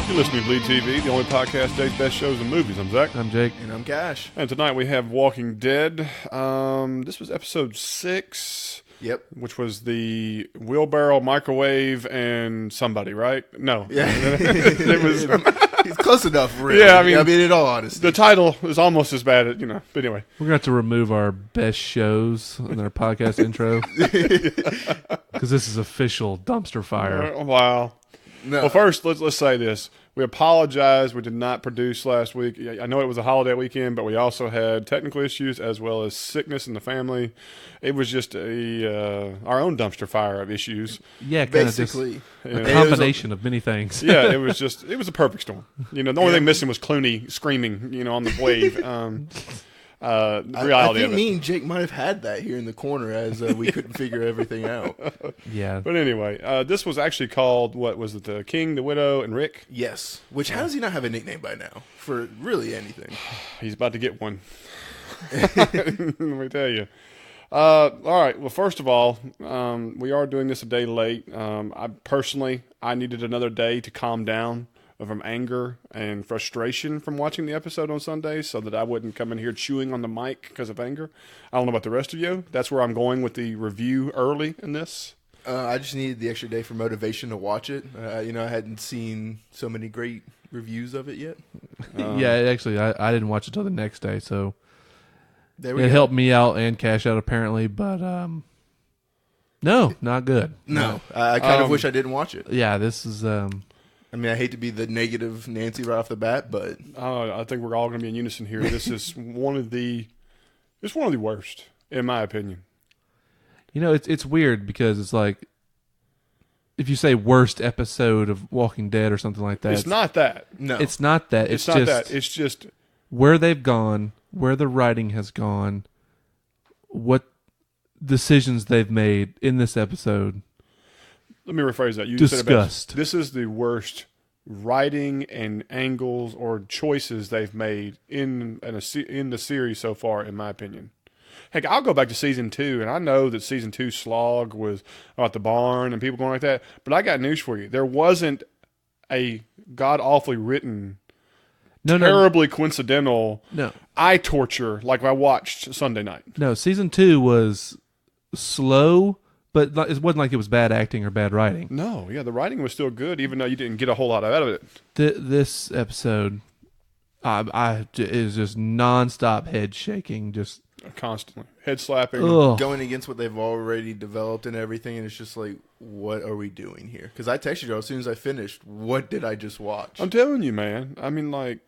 You're listening to BleedTV, the only podcast Jake's best shows and movies. I'm Zach. I'm Jake. And I'm Cash. And tonight we have Walking Dead. This was episode 6. Yep. Which was the wheelbarrow, microwave, and somebody, right? No. Yeah. It was. He's close enough, really. Yeah, I mean, in all honesty. The title is almost as bad as, But anyway. We're going to have to remove our best shows in our podcast intro. Because this is official dumpster fire. Wow. No. Well, first, let's say this. We apologize. We did not produce last week. I know it was a holiday weekend, but we also had technical issues as well as sickness in the family. It was just our own dumpster fire of issues. Yeah, kind of basically. a combination of many things. Yeah, it was a perfect storm. The only thing missing was Clooney screaming, on the wave. I reality think of it. me and Jake might have had that here in the corner as we couldn't figure everything out. Yeah. But anyway, this was actually called, what was it, The King, the Widow, and Rick? Yes. Which, how does he not have a nickname by now for really anything? He's about to get one. Let me tell you. All right. Well, first of all, we are doing this a day late. I needed another day to calm down from anger and frustration from watching the episode on Sunday so that I wouldn't come in here chewing on the mic because of anger. I don't know about the rest of you. That's where I'm going with the review early in this. I just needed the extra day for motivation to watch it. I hadn't seen so many great reviews of it yet. Yeah, actually, I didn't watch it till the next day, so There it helped me out and Cash out apparently, but no, not good. No. I kind of wish I didn't watch it. Yeah, this is... I mean, I hate to be the negative Nancy right off the bat, but I think we're all going to be in unison here. This is one of the worst, in my opinion. It's weird because it's like, if you say worst episode of Walking Dead or something like that. It's not that. no. It's not that. It's not that. It's just where they've gone, where the writing has gone, what decisions they've made in this episode. Let me rephrase that. You Disgust. said it best. This is the worst writing and angles or choices they've made in the series so far, in my opinion. Heck, I'll go back to season 2, and I know that season 2 slog was about the barn and people going like that, but I got news for you. There wasn't a god-awfully written, terribly coincidental eye torture like I watched Sunday night. No, season 2 was slow, but it wasn't like it was bad acting or bad writing. No, yeah, the writing was still good, even though you didn't get a whole lot out of it. This episode, is just nonstop head shaking, just constantly head slapping. going against what they've already developed and everything, and it's just like, what are we doing here? Because I texted you as soon as I finished, what did I just watch? I'm telling you, man. I mean, the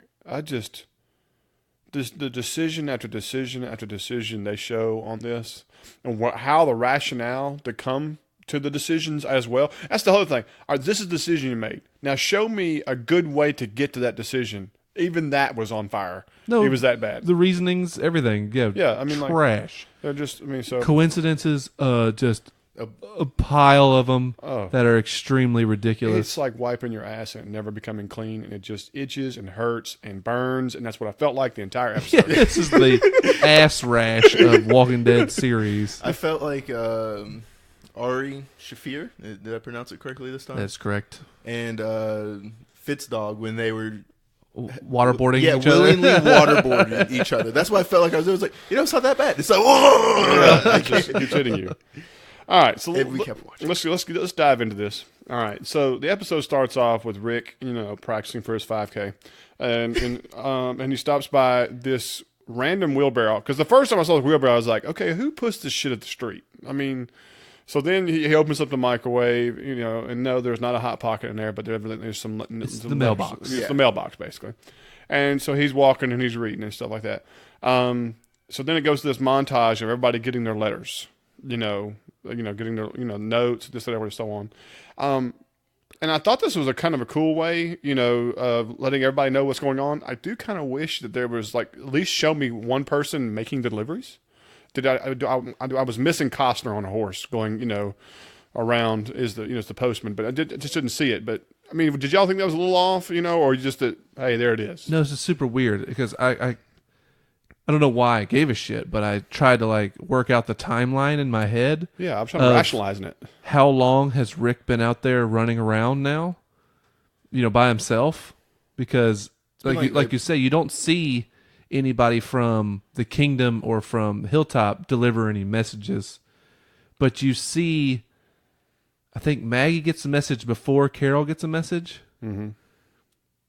decision after decision after decision they show on this, and how the rationale to come to the decisions as well. That's the whole thing. All right, this is the decision you made. Now show me a good way to get to that decision. Even that was on fire. No, it was that bad. The reasonings, everything. Yeah. I mean, trash. They're just. I mean, so coincidences. Just a pile of them that are extremely ridiculous. It's like wiping your ass and never becoming clean, and it just itches and hurts and burns, and that's what I felt like the entire episode. Yeah, this is the ass rash of Walking Dead series. I felt like Ari Shafir. Did I pronounce it correctly this time? That's correct. And Fitzdog when they were waterboarding each willingly other. waterboarding each other. That's what I felt like I was doing. It was like, it's not that bad. It's like, it's hitting you. All right, so we kept watching. Let's dive into this. All right, so the episode starts off with Rick, practicing for his 5K, and he stops by this random wheelbarrow. Because the first time I saw the wheelbarrow, I was like, okay, who puts this shit at the street? I mean, so then he opens up the microwave, and no, there's not a hot pocket in there, but there's some. It's the mailbox. It's the mailbox basically, and so he's walking and he's reading and stuff like that. So then it goes to this montage of everybody getting their letters. Getting their, notes, this, whatever, and so on. And I thought this was a kind of a cool way, of letting everybody know what's going on. I do kind of wish that there was at least show me one person making deliveries. I was missing Costner on a horse going, around is the postman, but I just didn't see it. But I mean, did y'all think that was a little off, or just that, hey, there it is? No, it's just super weird because I don't know why I gave a shit, but I tried to work out the timeline in my head. Yeah, I'm trying to rationalizing it. How long has Rick been out there running around now? by himself, because like you say, you don't see anybody from the kingdom or from Hilltop deliver any messages, but you see, I think Maggie gets a message before Carol gets a message. Mm-hmm.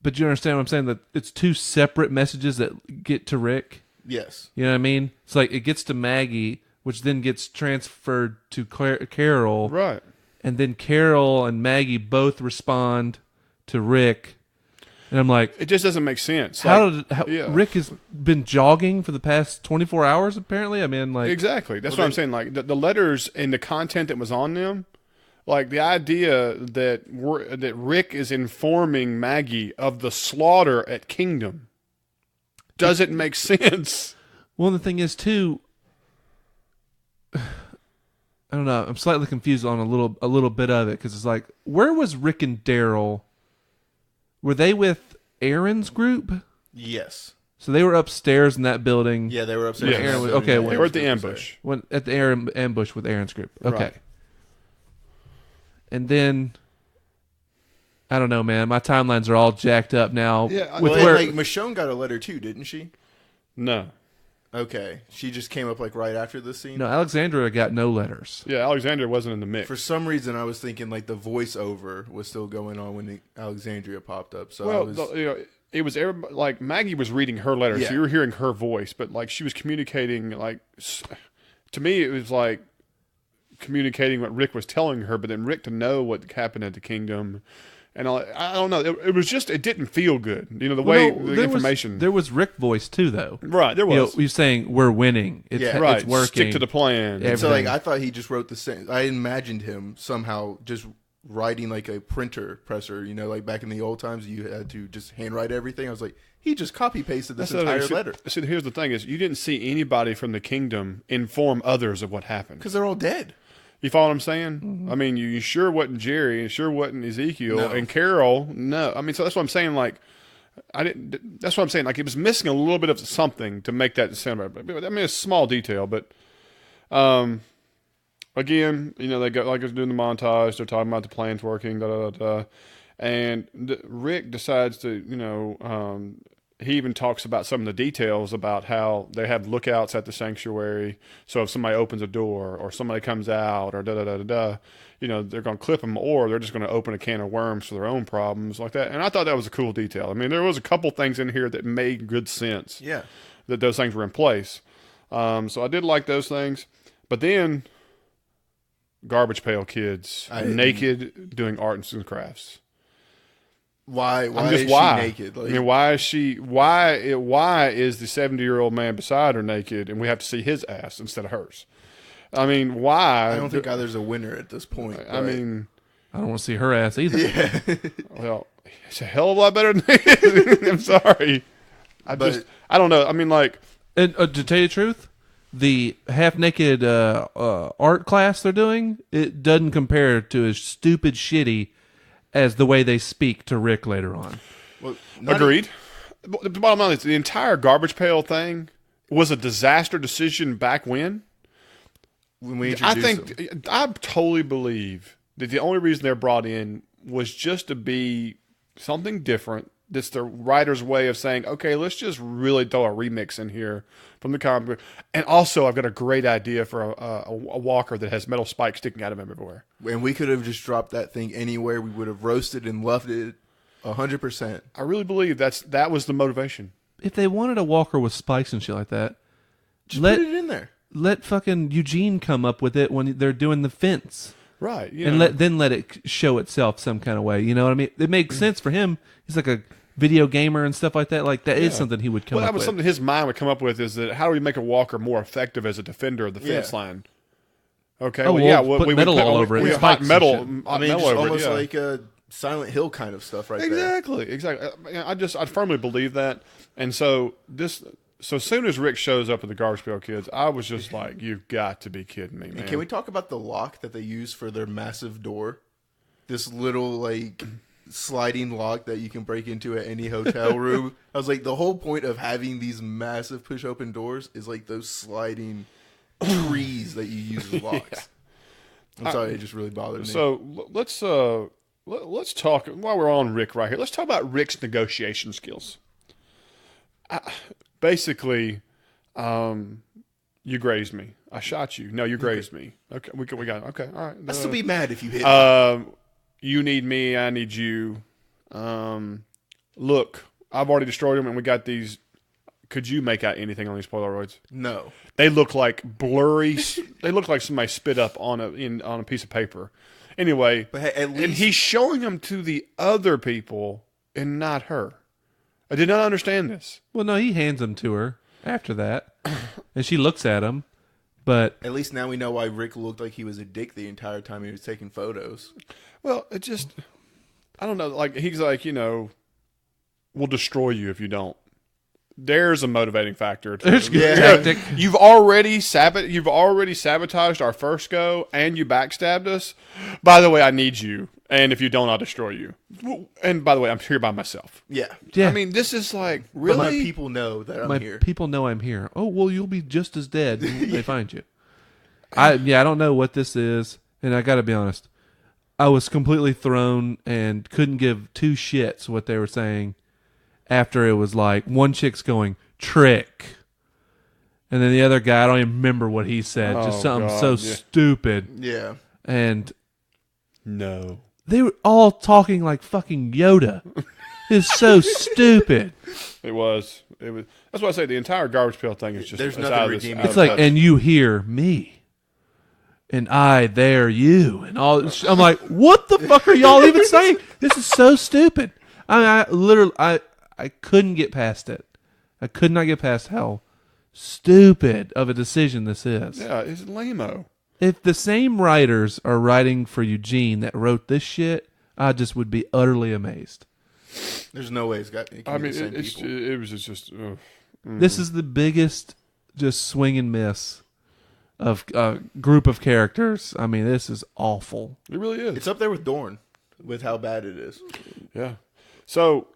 But you understand what I'm saying? That it's two separate messages that get to Rick. Yes. You know what I mean? It's like it gets to Maggie, which then gets transferred to Carol. Right. And then Carol and Maggie both respond to Rick. And I'm like, it just doesn't make sense. Rick has been jogging for the past 24 hours, apparently? I mean, like... Exactly. That's what I'm saying. Like, the letters and the content that was on them, like, the idea that Rick is informing Maggie of the slaughter at Kingdom doesn't make sense. Well, the thing is, too... I don't know. I'm slightly confused on a little bit of it, because it's like, where was Rick and Daryl... Were they with Aaron's group? Yes. So they were upstairs in that building. Yeah, they were upstairs. Yeah. Okay, They were at the ambush. At the ambush with Aaron's group. Okay. Right. And then, I don't know, man. My timelines are all jacked up now. Yeah, Michonne got a letter too, didn't she? No. Okay. She just came up like right after this scene? No, Alexandra got no letters. Yeah, Alexander wasn't in the mix. For some reason, I was thinking like the voiceover was still going on when Alexandria popped up. So it was everybody, like Maggie was reading her letters, Yeah. so you were hearing her voice, but like she was communicating, like to me it was like communicating what Rick was telling her, but then Rick to know what happened at the Kingdom, and I don't know, it was just, it didn't feel good, the way the information. There was Rick voice too, though. Right, there was. He's saying we're winning. It's Right, it's working. stick to the plan. And so like I thought he just wrote the same. I imagined him somehow just writing like a printer presser. Like back in the old times, you had to just handwrite everything. I was like, he just copy pasted this entire letter. So here's the thing: is you didn't see anybody from the Kingdom inform others of what happened because they're all dead. You follow what I'm saying? Mm-hmm. I mean, you sure wasn't Jerry, and sure wasn't Ezekiel, and Carol. No, I mean, so that's what I'm saying. Like, I didn't. That's what I'm saying. Like, it was missing a little bit of something to make that sound better. I mean, it's a small detail, but again, they got like it's doing the montage. They're talking about the plan's working, and Rick decides to, he even talks about some of the details about how they have lookouts at the sanctuary. So if somebody opens a door or somebody comes out or they're going to clip them, or they're just going to open a can of worms for their own problems like that. And I thought that was a cool detail. I mean, there was a couple things in here that made good sense. Yeah. That those things were in place. So I did like those things. But then Garbage Pail Kids naked doing arts and crafts. Why is she naked? Like, I mean, why is the 70-year-old man beside her naked and we have to see his ass instead of hers? I mean, why? I don't think either's a winner at this point. I mean, I don't want to see her ass either. Yeah. Well, it's a hell of a lot better than this. I'm sorry. I don't know. I mean, like, and to tell you the truth, the half-naked art class they're doing, it doesn't compare to as stupid shitty as the way they speak to Rick later on. Well, agreed. The bottom line is the entire Garbage Pail thing was a disaster decision back when we introduced them. I totally believe that the only reason they're brought in was just to be something different. That's the writer's way of saying, okay, let's just really throw a remix in here from the comic book. And also, I've got a great idea for a walker that has metal spikes sticking out of him everywhere. And we could have just dropped that thing anywhere. We would have roasted and loved it 100%. I really believe that was the motivation. If they wanted a walker with spikes and shit like that, just put it in there. Let fucking Eugene come up with it when they're doing the fence. Right. And let it show itself some kind of way. You know what I mean? It makes sense for him. He's like a video gamer and stuff like that. Like, that is something he would come up with. That was something his mind would come up with, is that how do we make a walker more effective as a defender of the fence line? Okay. Oh, put metal all over it. We hot metal. I mean, just almost like a Silent Hill kind of stuff there. Exactly. I firmly believe that. And so as soon as Rick shows up at the Garbage Pail Kids, I was just like, you've got to be kidding me, man. And can we talk about the lock that they use for their massive door? This little, like, sliding lock that you can break into at any hotel room. I was like, the whole point of having these massive push open doors is like those sliding trees that you use as locks. I'm sorry, it just really bothered me. So let's let's talk while we're on Rick right here. Let's talk about Rick's negotiation skills. Basically, you grazed me. I shot you. No, you grazed me. Okay, we got it. Okay, all right. I'd still be mad if you hit me. You need me. I need you. Look, I've already destroyed them, and we got these. Could you make out anything on these Polaroids? No. They look like blurry. They look like somebody spit up on a piece of paper. Anyway, But hey, at least and he's showing them to the other people and not her. I did not understand this. Well, no, he hands them to her after that, and she looks at him. But at least now we know why Rick looked like he was a dick the entire time he was taking photos. Well, it just, I don't know. Like he's like, we'll destroy you if you don't. There's a motivating factor. there's good Yeah. tactic. You've already sabotaged our first go, and you backstabbed us. By the way, I need you, and if you don't, I'll destroy you. And by the way, I'm here by myself. Yeah. Yeah, I mean, this is like But really. my people know that I'm my here. people know I'm here. Oh, well, you'll be just as dead when they find you. I don't know what this is, and I got to be honest. I was completely thrown and couldn't give two shits what they were saying. After it was like one chick's going trick, and then the other guy, I don't even remember what he said. Just Oh, something God, so yeah. stupid, Yeah. and No. they were all talking like fucking Yoda. It's so stupid. It was. That's why I say the entire garbage pail thing is just. There's it's nothing out of this- redeeming. out It's of like, touch. and you hear me, and I there you, and all. I'm like, what the fuck are y'all even saying? This is so stupid. I literally, I couldn't get past it. I could not get past how stupid of a decision this is. Yeah, it's lame-o. If the same writers are writing for Eugene that wrote this shit, I just would be utterly amazed. There's no way it can I be mean, the same it people. was just. This is the biggest just swing and miss of a group of characters. I mean, this is awful. It really is. It's up there with Dorn, with how bad it is. Yeah. So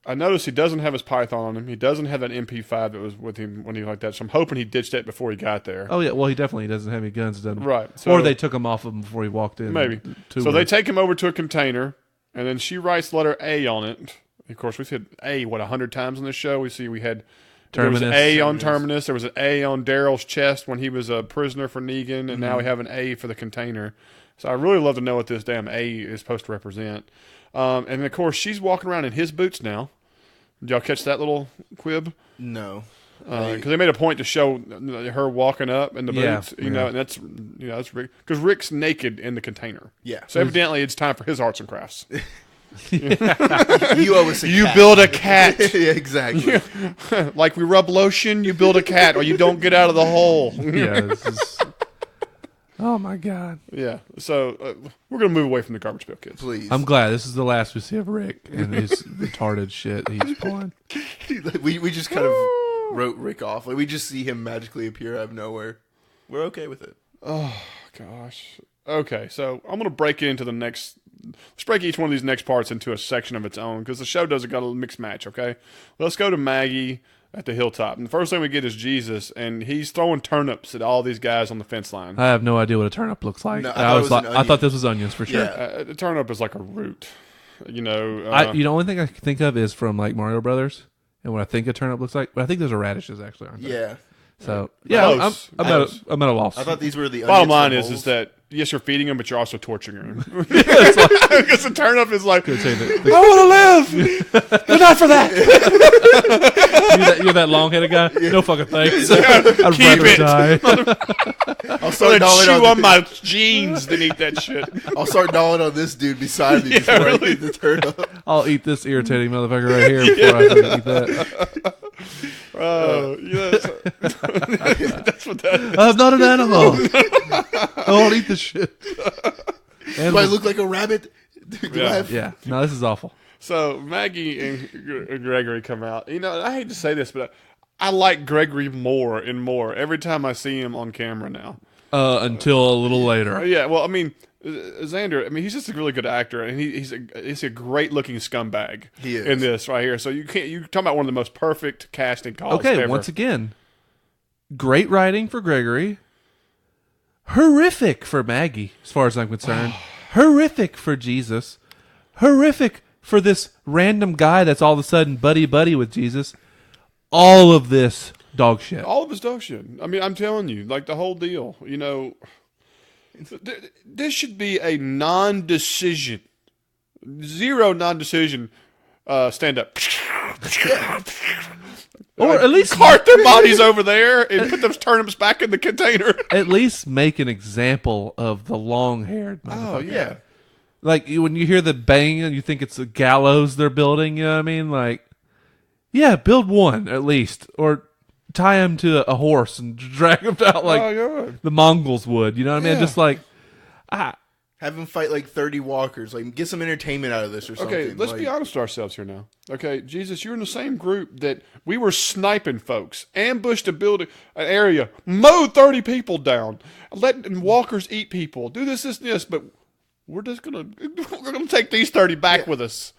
I noticed he doesn't have his Python on him. He doesn't have that MP5 that was with him when he like that. So I'm hoping he ditched it before he got there. Oh yeah, well he definitely doesn't have any guns, doesn't he? Right. So Or they took him off of him before he walked in. maybe. to So her. they take him over to a container, and then she writes letter A on it. Of course, we've said A 100 times on this show. We had there was an Terminus. A on Terminus. There was an A on Daryl's chest when he was a prisoner for Negan, and now we have an A for the container. So I really love to know what this damn A is supposed to represent. And of course, she's walking around in his boots now. Did y'all catch that little quib? No. Because they made a point to show her walking up in the Yeah, boots, and that's that's Rick, because Rick's naked in the container. Yeah. So evidently, it's time for his arts and crafts. You owe us a You cat. build a cat. Yeah, exactly. Like we rub lotion, you build a cat, or you don't get out of the hole. Yeah, this is. Oh my god! Yeah. So we're gonna move away from the garbage pail kids. Please. I'm glad this is the last we see of Rick and his retarded shit he's pulling. we just kind of wrote Rick off. Like we just see him magically appear out of nowhere. We're okay with it. Oh gosh. Okay, so I'm gonna break into the next. Let's break each one of these next parts into a section of its own because the show does got a mixed match. Okay, let's go to Maggie at the hilltop, and the first thing we get is Jesus, and he's throwing turnips at all these guys on the fence line. I have no idea what a turnip looks like. No, I thought it was an I onion. thought this was onions for sure. Yeah. A turnip is like a root, you know. The only thing I can think of is from like Mario Brothers, and what I think a turnip looks like. But I think those are radishes actually, aren't they? Yeah. So yeah, Close. I'm at a loss. I thought these were the Bottom onions line from is holes. that yes, you're feeding him, but you're also torturing him. Because the turnip is like, Could say that- I want to live, but not for that. you're that long-headed guy. No fucking thanks. Keep I'd rather it. die. I'll I'm start gonna gnawing chew on on my jeans than eat that shit. I'll start gnawing on this dude beside me before I really. eat the turnip. I'll eat this irritating motherfucker right here before I can eat that. That's what that is. I'm not an animal. I won't eat this shit. Do I look like a rabbit? Do Yeah. I have... Yeah. No, this is awful. So Maggie and Gregory come out. You know, I hate to say this, but I like Gregory more and more every time I see him on camera now. Until a little later. Yeah, well, I mean, Xander, I mean, he's just a really good actor, and he's a great looking scumbag. He is. In this right here. So you're talking about one of the most perfect casting calls Okay, ever. once again, great writing for Gregory. Horrific for Maggie, as far as I'm concerned. Horrific for Jesus. horrific for this random guy that's all of a sudden buddy with Jesus. All of this dog shit. All of his dog shit. I mean, I'm telling you, like the whole deal. You know, this should be a non-decision, zero non-decision stand up. Or at least cart their bodies over there and put those turnips back in the container. At least make an example of the long-haired motherfucker. Oh yeah. Like when you hear the bang and you think it's a gallows they're building, you know what I mean? Like, yeah, build one at least, or tie him to a horse and drag him out like the Mongols would. You know what I mean? Yeah. Just like, Have him fight like 30 walkers. Like, get some entertainment out of this or something. Okay, let's be honest with ourselves here now. Okay, Jesus, you're in the same group that we were sniping folks, ambushed a building, an area, mowed 30 people down, letting walkers eat people, do this, but we're gonna take these 30 back with us.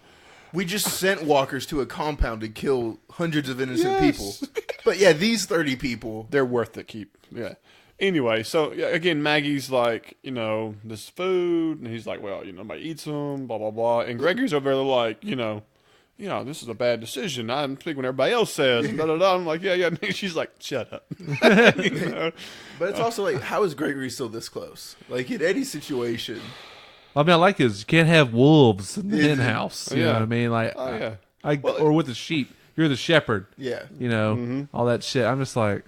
We just sent walkers to a compound to kill hundreds of innocent Yes. people. But yeah, these 30 people. They're worth the keep. Yeah. Anyway, so again, Maggie's like, this is food, and he's like, well, nobody eats them, blah blah blah, and Gregory's over there like, this is a bad decision. I'm speaking what everybody else says. Da, da, da. I'm like, yeah. And she's like, shut up. But it's also like, how is Gregory still this close? Like, in any situation. I mean, I like his, you can't have wolves in the hen house. You know Yeah. what I mean? Like, Oh, yeah. or with the sheep. You're the shepherd. Yeah. All that shit. I'm just like,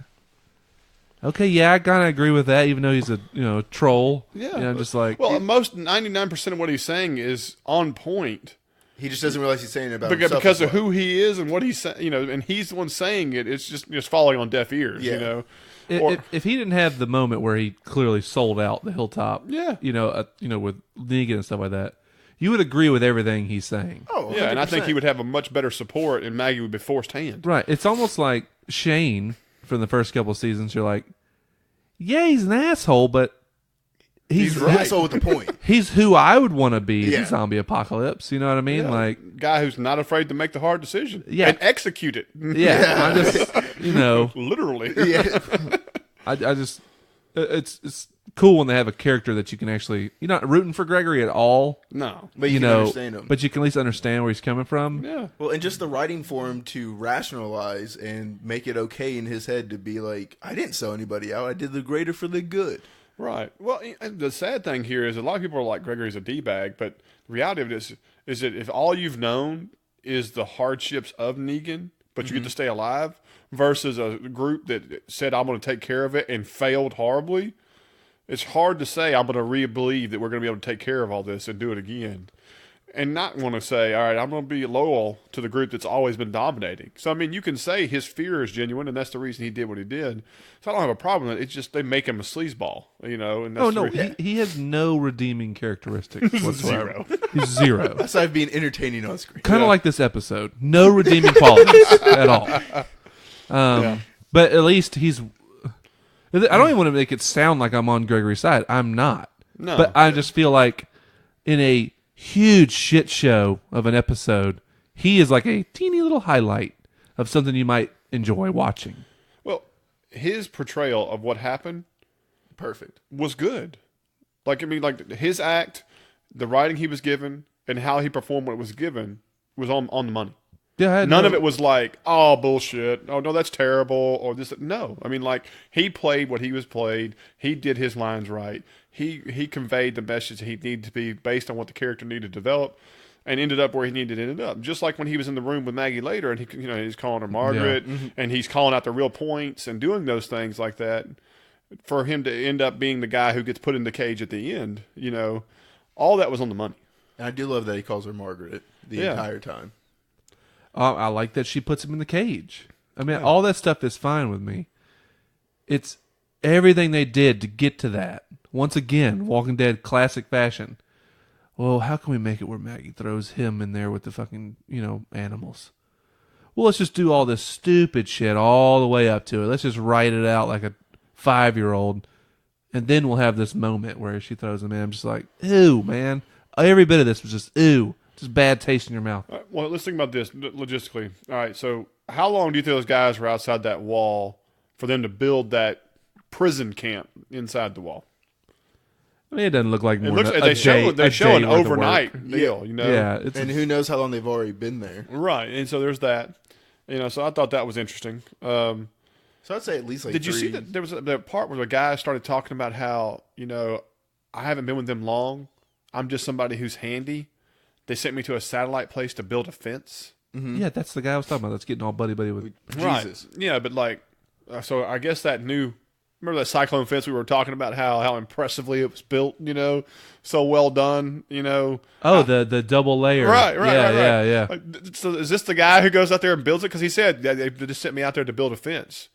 okay, yeah, I kind of agree with that, even though he's a troll. Yeah. I'm just like, Well, most 99% of what he's saying is on point. He just doesn't realize he's saying it about himself. Because of who he is and what he's saying, and he's the one saying it. It's just falling on deaf ears, Yeah. if he didn't have the moment where he clearly sold out the hilltop, Yeah. with Negan and stuff like that, you would agree with everything he's saying. Oh, Yeah, and I think 100%. he would have a much better support, and Maggie would be forced hand. Right. It's almost like Shane from the first couple of seasons. You're like, yeah, he's an asshole, but He's an asshole with the point. he's who I would want to be in Yeah. the zombie apocalypse. You know what I mean? Yeah. Like, Guy who's not afraid to make the hard decision. Yeah. And execute it. yeah, I'm just, Literally. Yeah. I just, it's cool when they have a character that you can actually, you're not rooting for Gregory at all. No. But you can understand him. But you can at least understand where he's coming from. Yeah. Well, and just the writing for him to rationalize and make it okay in his head to be like, I didn't sell anybody out. I did the greater for the good. Right. Well, and the sad thing here is a lot of people are like Gregory's a D-bag, but the reality of it is that if all you've known is the hardships of Negan, but you get to stay alive, versus a group that said, I'm going to take care of it and failed horribly, it's hard to say, I'm going to re-believe that we're going to be able to take care of all this and do it again. And not want to say, all right, I'm going to be loyal to the group that's always been dominating. So, I mean, you can say his fear is genuine, and that's the reason he did what he did. So I don't have a problem with it. It's just they make him a sleazeball, And that's Oh, the no, reason. he has no redeeming characteristics whatsoever. Zero. He's zero. Aside being entertaining on screen. Kind of like this episode. No redeeming qualities at all. But at least he's... I don't even want to make it sound like I'm on Gregory's side. I'm not. No. But I just feel like in a huge shit show of an episode, he is like a teeny little highlight of something you might enjoy watching. Well, his portrayal of what happened Perfect. was good. Like, I mean, like his act, the writing he was given, and how he performed what was given was on the money. Yeah, None of it was like, oh, bullshit. Oh, no, that's terrible. Or this. No. I mean, like, he played what he was played. He did his lines right. He conveyed the message he needed to be based on what the character needed to develop and ended up where he needed to end up. Just like when he was in the room with Maggie later and he's calling her Margaret and he's calling out the real points and doing those things like that for him to end up being the guy who gets put in the cage at the end, all that was on the money. And I do love that he calls her Margaret the entire time. I like that she puts him in the cage. I mean, all that stuff is fine with me. It's everything they did to get to that. Once again, Walking Dead classic fashion. Well, how can we make it where Maggie throws him in there with the fucking, animals? Well, let's just do all this stupid shit all the way up to it. Let's just write it out like a 5-year-old. And then we'll have this moment where she throws him in. I'm just like, ew, man. Every bit of this was just, ew. Just bad taste in your mouth. All right, well, let's think about this logistically. All right, so how long do you think those guys were outside that wall for them to build that prison camp inside the wall? I mean, it doesn't look like It more looks than they a day, they a show day an worth of overnight work. deal, you know. Yeah, it's And who knows how long they've already been there. Right, and so there's that. You know, so I thought that was interesting. So I'd say at least like Did you 3. see that there was the part where the guy started talking about how, you know, I haven't been with them long. I'm just somebody who's handy. They sent me to a satellite place to build a fence. yeah, that's the guy I was talking about. That's getting all buddy with. Jesus. Right. Yeah, but like, so I guess that new, remember that cyclone fence we were talking about, how impressively it was built, you know, so well done, you know. Oh, the double layer. Right. Yeah. Like, so is this the guy who goes out there and builds it? Because he said they just sent me out there to build a fence.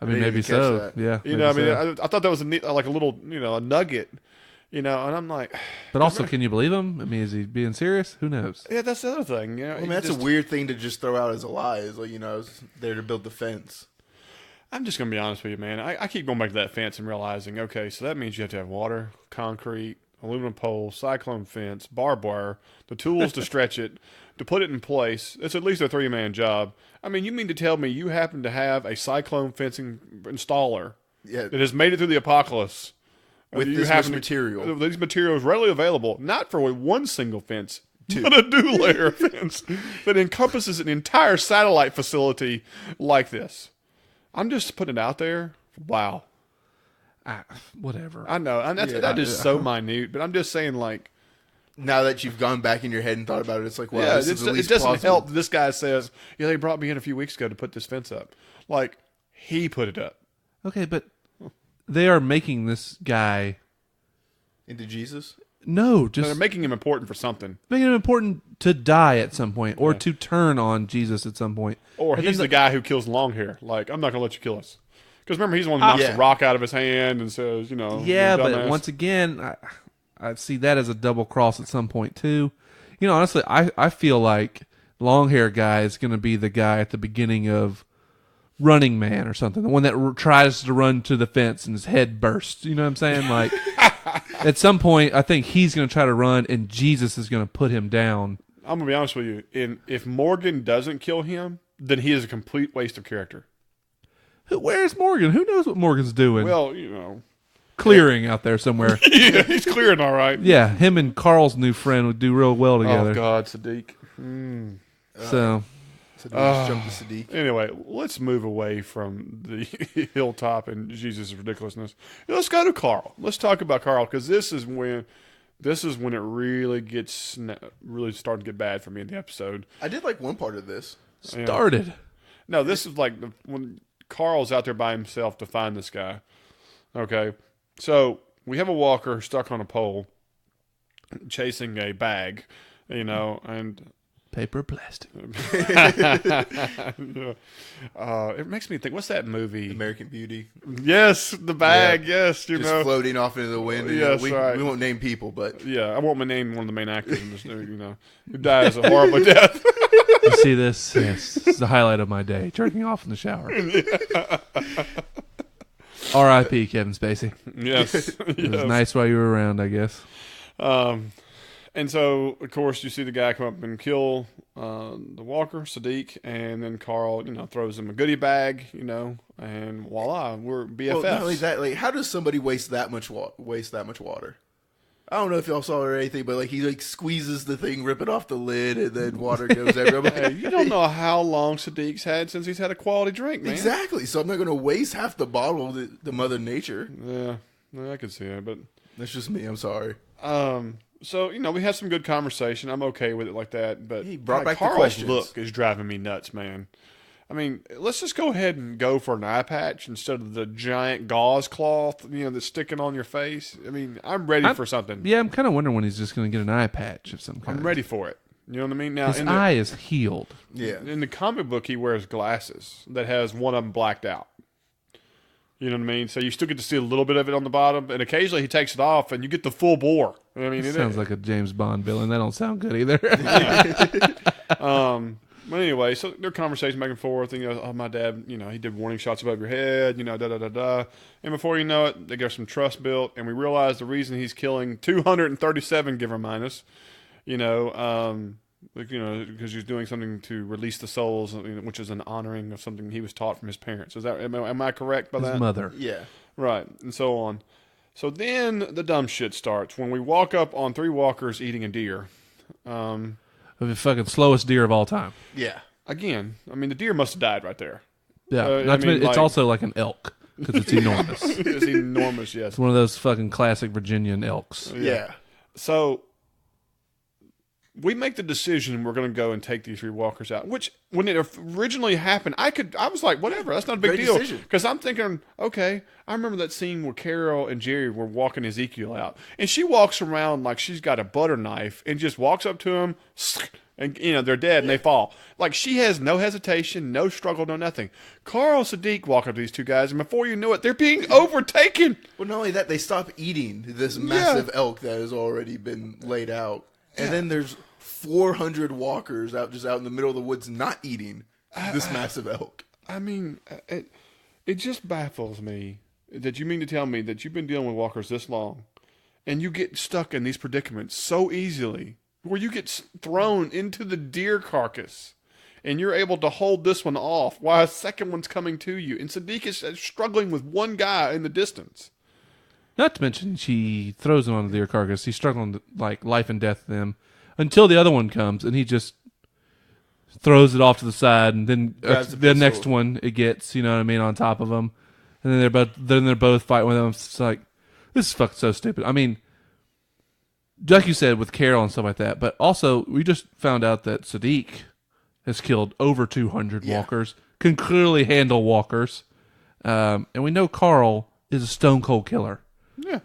I mean, didn't maybe even so. catch that. Yeah. You maybe know, I so. mean, I thought that was a neat, like a little, you know, a nugget, you know, and I'm like, But also, can you believe him? I mean, is he being serious? Who knows? yeah, that's the other thing. You know, I mean, that's a weird thing to just throw out as a lie. Is like, you know, I was there to build the fence. I'm just going to be honest with you, man. I keep going back to that fence and realizing, okay, so that means you have to have water, concrete, aluminum pole, cyclone fence, barbed wire, the tools to stretch it, to put it in place. It's at least a 3-man job. I mean, you mean to tell me you happen to have a cyclone fencing installer Yeah. that has made it through the apocalypse With you this happen much to- material. These materials readily available, not for one single fence, but a dual layer fence that encompasses an entire satellite facility like this. I'm just putting it out there. Wow. Whatever. I know. And that is so minute, but I'm just saying, like, Now that you've gone back in your head and thought about it, it's like, wow, yeah, this is at it least doesn't plausible. help. This guy says, yeah, they brought me in a few weeks ago to put this fence up. Like, he put it up. Okay, but they are making this guy. Into Jesus? No, They're just making him important for something. making it important to die at some point or to turn on Jesus at some point. Or And he's then the guy who kills long hair. Like, I'm not going to let you kill us. Because remember, he's the one who knocks Yeah. the rock out of his hand and says, you know, Yeah, you but dumbass. once again, I see that as a double cross at some point too. You know, honestly, I feel like long hair guy is going to be the guy at the beginning of Running Man or something, the one that tries to run to the fence and his head bursts. You know what I'm saying? Like at some point, I think he's going to try to run, and Jesus is going to put him down. I'm going to be honest with you. If Morgan doesn't kill him, then he is a complete waste of character. Where's Morgan? Who knows what Morgan's doing? Well, you know. Clearing out there somewhere. Yeah, he's clearing all right. Yeah, him and Carl's new friend would do real well together. Oh, God, Sadiq. So, So do we just jump to Sadiq? Anyway, let's move away from the hilltop and Jesus' ridiculousness. Let's go to Carl. Let's talk about Carl, because this is when it really gets really starting to get bad for me in the episode. I did like one part of this. started. No, this is like when Carl's out there by himself to find this guy. Okay, so we have a walker stuck on a pole chasing a bag, you know, and Paper plastic. it makes me think, what's that movie? American Beauty. Yes, the bag, yes, you Just know. floating off into the wind. And, Yes, we right. won't name people, but Yeah, I won't name one of the main actors in this, you know, who dies a horrible death. You see this? Yes. This is the highlight of my day. Jerking off in the shower. R.I.P. Kevin Spacey. Yes. It was nice while you were around, I guess. And so, of course, you see the guy come up and kill the walker, Sadiq, and then Carl, you know, throws him a goodie bag, you know, and voila, we're BFFs. well, not only that, like, how does somebody waste that much water? I don't know if y'all saw it or anything, but like he like squeezes the thing, rip it off the lid, and then water goes everywhere. Hey, you don't know how long Sadiq's had since he's had a quality drink, man. Exactly. So I'm not going to waste half the bottle to Mother Nature. Yeah, I can see that, but That's just me. I'm sorry. so you know, we had some good conversation. I'm okay with it like that, but He brought back the Carl's questions. look is driving me nuts, man. I mean, let's just go ahead and go for an eye patch instead of the giant gauze cloth, you know, that's sticking on your face. I mean, I'm ready for something. Yeah, I'm kind of wondering when he's just going to get an eye patch of some kind. I'm ready for it. You know what I mean? Now, His eye is healed. Yeah. in the comic book, he wears glasses that has one of them blacked out. You know what I mean? So you still get to see a little bit of it on the bottom, and occasionally he takes it off, and you get the full bore. I mean, It sounds like a James Bond villain. That don't sound good either. But anyway, so their conversation back and forth, and, you know, oh, my dad, you know, he did warning shots above your head, you know, da-da-da-da. And before you know it, they get some trust built, and we realize the reason he's killing 237, give or minus, you know, because he's doing something to release the souls, which is an honoring of something he was taught from his parents. Is that, am I correct by His that? mother. Yeah. Right, and so on. So then the dumb shit starts when we walk up on 3 walkers eating a deer. The fucking slowest deer of all time. Yeah. Again, I mean, the deer must have died right there. Yeah, it's also like an elk because it's enormous. It's enormous, yes. It's one of those fucking classic Virginian elks. Yeah. So we make the decision we're going to go and take these 3 walkers out, which when it originally happened, I was like, whatever, that's not a big Great deal. decision. Because I'm thinking, okay, I remember that scene where Carol and Jerry were walking Ezekiel out, and she walks around like she's got a butter knife and just walks up to him, and they're dead and they fall. Like she has no hesitation, no struggle, no nothing. Carl Sadiq walk up to these 2 guys, and before you know it, they're being overtaken. Well, not only that, they stop eating this massive elk that has already been laid out. And then there's 400 walkers out in the middle of the woods not eating this massive elk. I mean, it just baffles me that you mean to tell me that you've been dealing with walkers this long and you get stuck in these predicaments so easily where you get thrown into the deer carcass and you're able to hold this one off while a second one's coming to you. And Sadiq is struggling with one guy in the distance. Not to mention, she throws him on the deer carcass. He's struggling like life and death with them until the other one comes, and he just throws it off to the side, and then the next one it gets, you know what I mean, on top of them, and then they're both fighting with them. It's like, this is fucking so stupid. I mean, like you said with Carol and stuff like that, but also we just found out that Sadiq has killed over 200 walkers, can clearly handle walkers, and we know Carl is a stone cold killer. Yeah.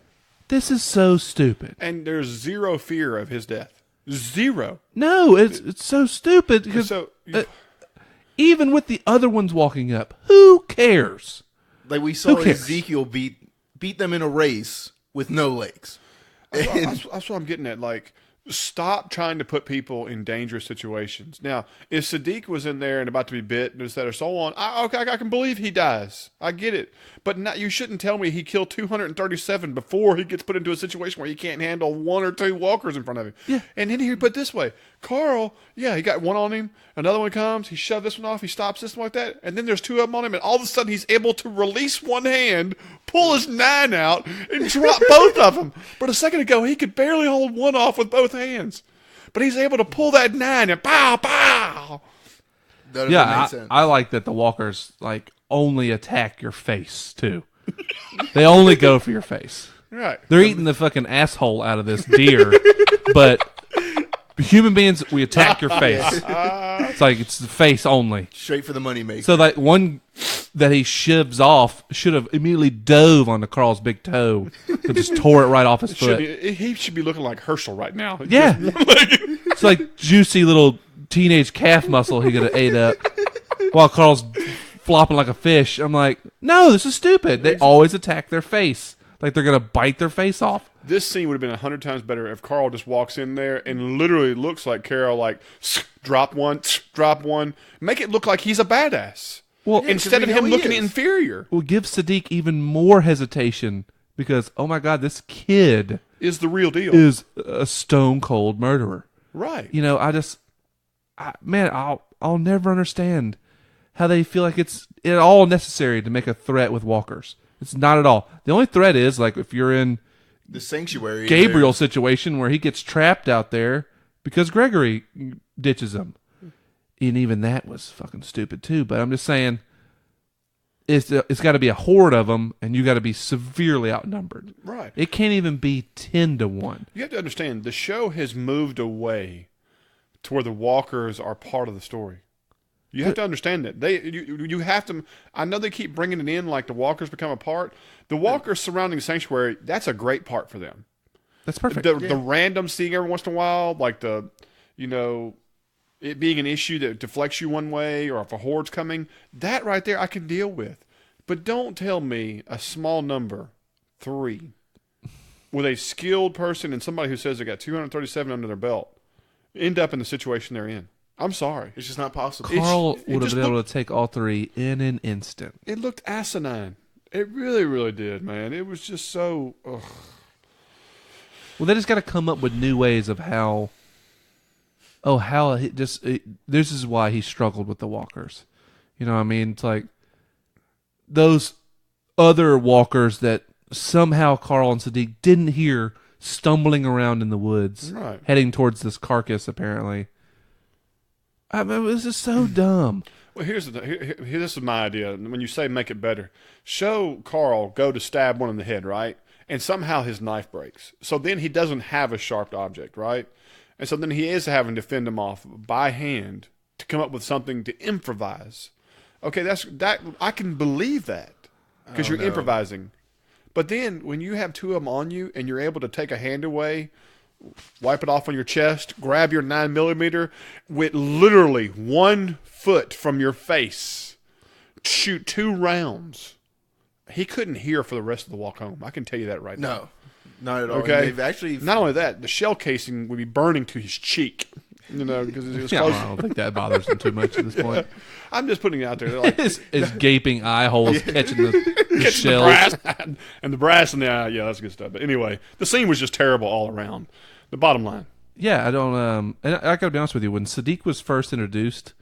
This is so stupid. And there's zero fear of his death. Zero. No, it's so stupid because even with the other ones walking up, who cares? Like we saw Ezekiel beat them in a race with no legs. That's what I'm getting at. Like, stop trying to put people in dangerous situations. Now, if Sadiq was in there and about to be bit and this, that, or so on, I can believe he dies. I get it. But you shouldn't tell me he killed 237 before he gets put into a situation where he can't handle 1 or 2 walkers in front of him. Yeah. And then he put it this way. Carl, he got one on him. Another one comes. He shoved this one off. He stops this one like that. And then there's 2 of them on him. And all of a sudden he's able to release one hand, pull his 9 out, and drop both of them. But a second ago, he could barely hold one off with both hands. But he's able to pull that 9 and pow, pow. That doesn't make sense. I like that the walkers like only attack your face too. They only go for your face. Right. They're eating the fucking asshole out of this deer, but human beings, we attack your face. It's like it's the face only. Straight for the money maker. So that one that he shivs off should have immediately dove onto Carl's big toe and just tore it right off his foot. He should be looking like Herschel right now. Yeah. It's like juicy little teenage calf muscle he could have ate up while Carl's flopping like a fish. I'm like, no, this is stupid. They always attack their face. Like they're going to bite their face off. This scene would have been 100 times better if Carl just walks in there and literally looks like Carol, like, drop one. Make it look like he's a badass. Well, instead of him looking inferior. Well, give Sadiq even more hesitation because, oh my God, this kid is the real deal. Is a stone cold murderer. Right. You know, I'll never understand how they feel like it's at all necessary to make a threat with walkers. It's not at all. The only threat is like if you're in the sanctuary, Gabriel situation where he gets trapped out there because Gregory ditches him. And even that was fucking stupid too. But I'm just saying, it's got to be a horde of them, and you got to be severely outnumbered. Right. It can't even be 10-1. You have to understand, the show has moved away to where the walkers are part of the story. You have to understand that. You have to. I know they keep bringing it in like the walkers become a part. The walkers surrounding the sanctuary, that's a great part for them. That's perfect. The random seeing every once in a while, like it being an issue that deflects you one way, or if a horde's coming, that right there I can deal with. But don't tell me a small number, 3, with a skilled person and somebody who says they got 237 under their belt, end up in the situation they're in. I'm sorry. It's just not possible. Carl would have been able to take all 3 in an instant. It looked asinine. It really, really did, man. It was just so... Ugh. Well, they just got to come up with new ways of how... this is why he struggled with the walkers. You know what I mean? It's like those other walkers that somehow Carl and Sadiq didn't hear stumbling around in the woods, Right. heading towards this carcass, apparently. I mean, this is so dumb. Well, here's the here, this is my idea. When you say make it better, show Carl go to stab one in the head, right? And somehow his knife breaks. So then he doesn't have a sharp object, right? And so then he is having to fend him off by hand to come up with something to improvise. Okay, that I can believe that because you're improvising. But then when you have two of them on you and you're able to take a hand away, wipe it off on your chest, grab your 9mm with literally 1 foot from your face, shoot 2 rounds. He couldn't hear for the rest of the walk home. I can tell you that right now. No, not at all. Okay. They've actually Not only that, the shell casing would be burning to his cheek. You know, because it was Yeah, close. I don't think that bothers him too much at this point. I'm just putting it out there. They're like, His gaping eye holes catching the catching the shells. brass and the brass in the eye. Yeah, that's good stuff. But anyway, the scene was just terrible all around. The bottom line. Yeah, I don't. And I gotta be honest with you. When Sadiq was first introduced,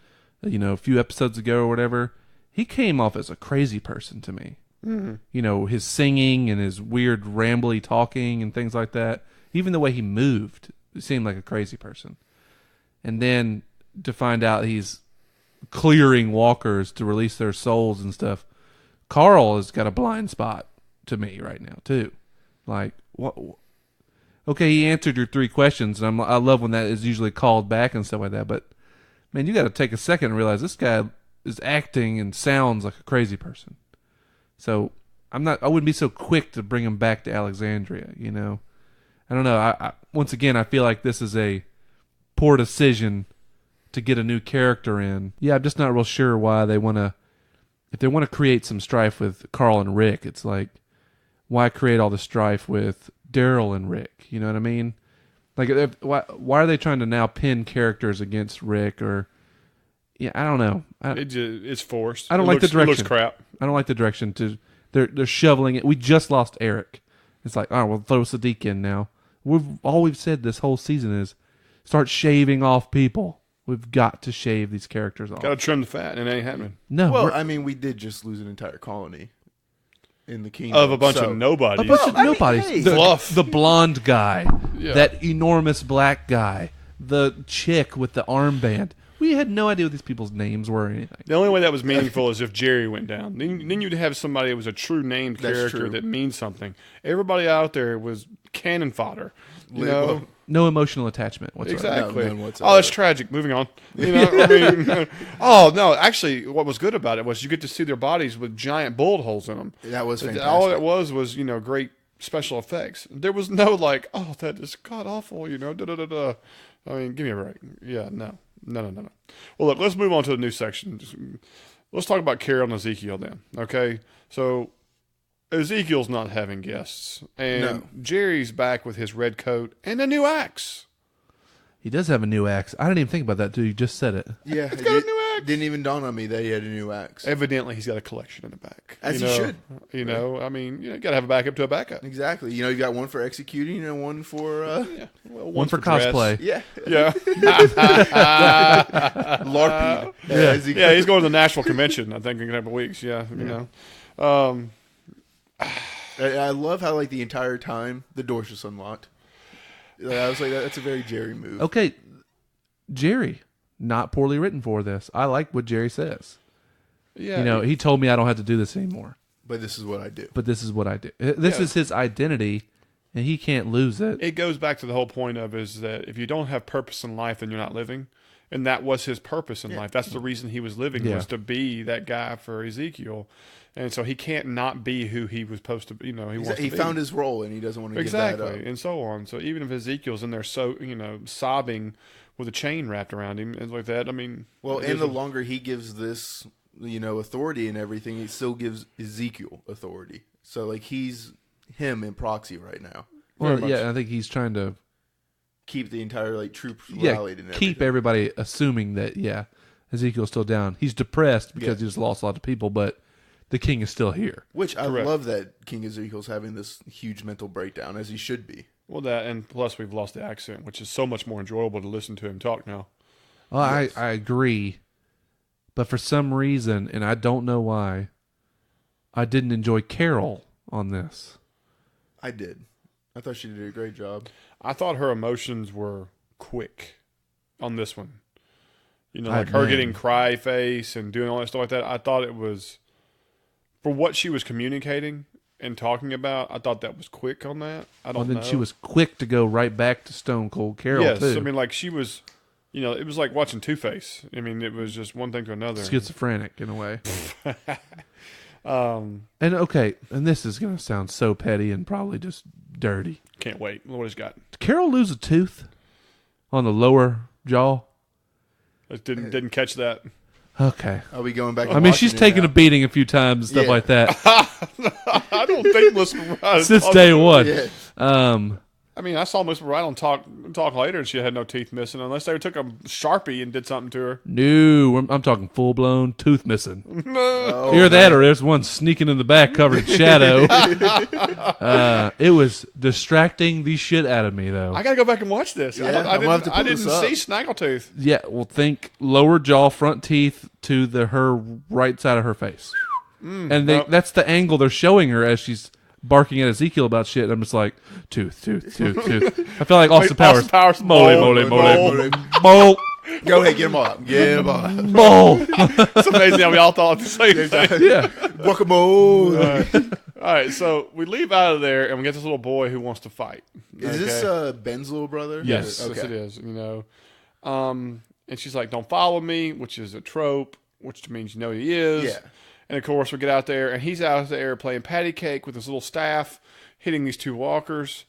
a few episodes ago or whatever, he came off as a crazy person to me. Mm-hmm. His singing and his weird rambly talking and things like that. Even the way he moved, it seemed like a crazy person. And then to find out he's clearing walkers to release their souls and stuff, Carl has got a blind spot to me right now too. Like, what? Okay, he answered your 3 questions, and I love when that is usually called back and stuff like that. But man, you got to take a second and realize this guy is acting and sounds like a crazy person. So I wouldn't be so quick to bring him back to Alexandria. I don't know. I once again, I feel like this is a poor decision to get a new character in. Yeah, I'm just not real sure why they want to. If they want to create some strife with Carl and Rick, it's like, why create all the strife with Daryl and Rick? You know what I mean? Like, why are they trying to now pin characters against Rick? Or, yeah, I don't know. It's forced. I don't like the direction. It looks crap. I don't like the direction. They're shoveling it. We just lost Eric. It's like, all right, we'll throw Sadiq in now. All we've said this whole season is start shaving off people. We've got to shave these characters off. Got to trim the fat, and it ain't happening. No. Well, I mean, we did just lose an entire colony in the kingdom Of a bunch of nobodies. a bunch of nobodies. hey. The blonde guy, Yeah. that enormous black guy, the chick with the armband. We had no idea what these people's names were or anything. The only way that was meaningful is if Jerry went down. Then you'd have somebody that was a true named That's character true. that means something. Everybody out there was cannon fodder. You know? No emotional attachment whatsoever. Exactly. none whatsoever. Oh, that's tragic. Moving on. I mean, oh no. Actually, what was good about it was you get to see their bodies with giant bullet holes in them. That was fantastic. All it was great special effects. There was no like, oh, that is god awful. Da da da da. I mean, give me a break. Yeah, no. Well, look, let's move on to the new section. Let's talk about Carol and Ezekiel then. Okay, so Ezekiel's not having guests, and Jerry's back with his red coat and a new axe. He does have a new axe. I didn't even think about that till you just said it. Yeah, He's got a new axe. Didn't even dawn on me that he had a new axe. Evidently, he's got a collection in the back. As he should. I mean, you got to have a backup to a backup. Exactly. You got one for executing and one for Yeah. Well, One for dress. cosplay. yeah, Yeah. LARPing. Yeah, he's going to the Nashville convention, I think, in a couple of weeks. Yeah, you know. I love how the entire time the door's just unlocked. I was like, that's a very Jerry move. Okay, Jerry, not poorly written for this. I like what Jerry says. Yeah. He told me I don't have to do this anymore. But this is what I do. But this is what I do. This is his identity, and he can't lose it. It goes back to the whole point of is that if you don't have purpose in life, then you're not living. And that was his purpose in life. That's the reason he was living, was to be that guy for Ezekiel. And so he can't not be who he was supposed to be. He found his role, and he doesn't want to give that up. And so on. So even if Ezekiel's in there sobbing with a chain wrapped around him and like that, I mean... Well, and the longer he gives this, authority and everything, he still gives Ezekiel authority. So, he's him in proxy right now. Well, yeah, I think he's trying to... Keep the entire, troops rallied and everything. Keep everybody assuming that, Ezekiel's still down. He's depressed because he just lost a lot of people, but the king is still here. Which I love that King Ezekiel's having this huge mental breakdown, as he should be. Well, that, and plus we've lost the accent, which is so much more enjoyable to listen to him talk now. Well, yes. I agree. But for some reason, and I don't know why, I didn't enjoy Carol on this. I did. I thought she did a great job. I thought her emotions were quick on this one. You know, I like her agree. getting cry face and doing all that stuff like that. I thought it was, for what she was communicating and talking about, I thought that was quick on that. I don't Well, then know. she was quick to go right back to Stone Cold Carol, yes, too. I mean, like she was, you know, it was like watching Two-Face. I mean, it was just one thing to another. Schizophrenic, in a way. Um, And this is going to sound so petty and probably just dirty. can't wait. What he's got? Did Carol lose a tooth on the lower jaw? I didn't catch that. Okay. Are we going back? I mean, she's taken a beating a few times and stuff Yeah. like that I don't think Miss Bride since day one. Yeah. I mean, I saw Miss Bride on talk later, and she had no teeth missing, unless they took a Sharpie and did something to her. No, I'm talking full blown tooth missing. Oh, Either that or there's one sneaking in the back covered in shadow. It was distracting the shit out of me, though. I gotta go back and watch this. Yeah, I I'm gonna have to I pull didn't this up. see Snaggletooth. Yeah, well, think lower jaw, front teeth to her right side of her face, and that's the angle they're showing her as she's barking at Ezekiel about shit. And I'm just like, tooth. I feel like Austin Powers. Austin Powers. Mole. Mole. Go ahead, get him off. Get him off. Mole. It's amazing how we all thought the same thing. Yeah. Guacamole. All right, so we leave out of there, and we get this little boy who wants to fight. Is this Ben's little brother? Yes, Okay. yes, it is. You know, and she's like, "Don't follow me," which is a trope, which means you know he is. Yeah. And of course, we get out there, and he's out there playing patty cake with his little staff, hitting these two walkers.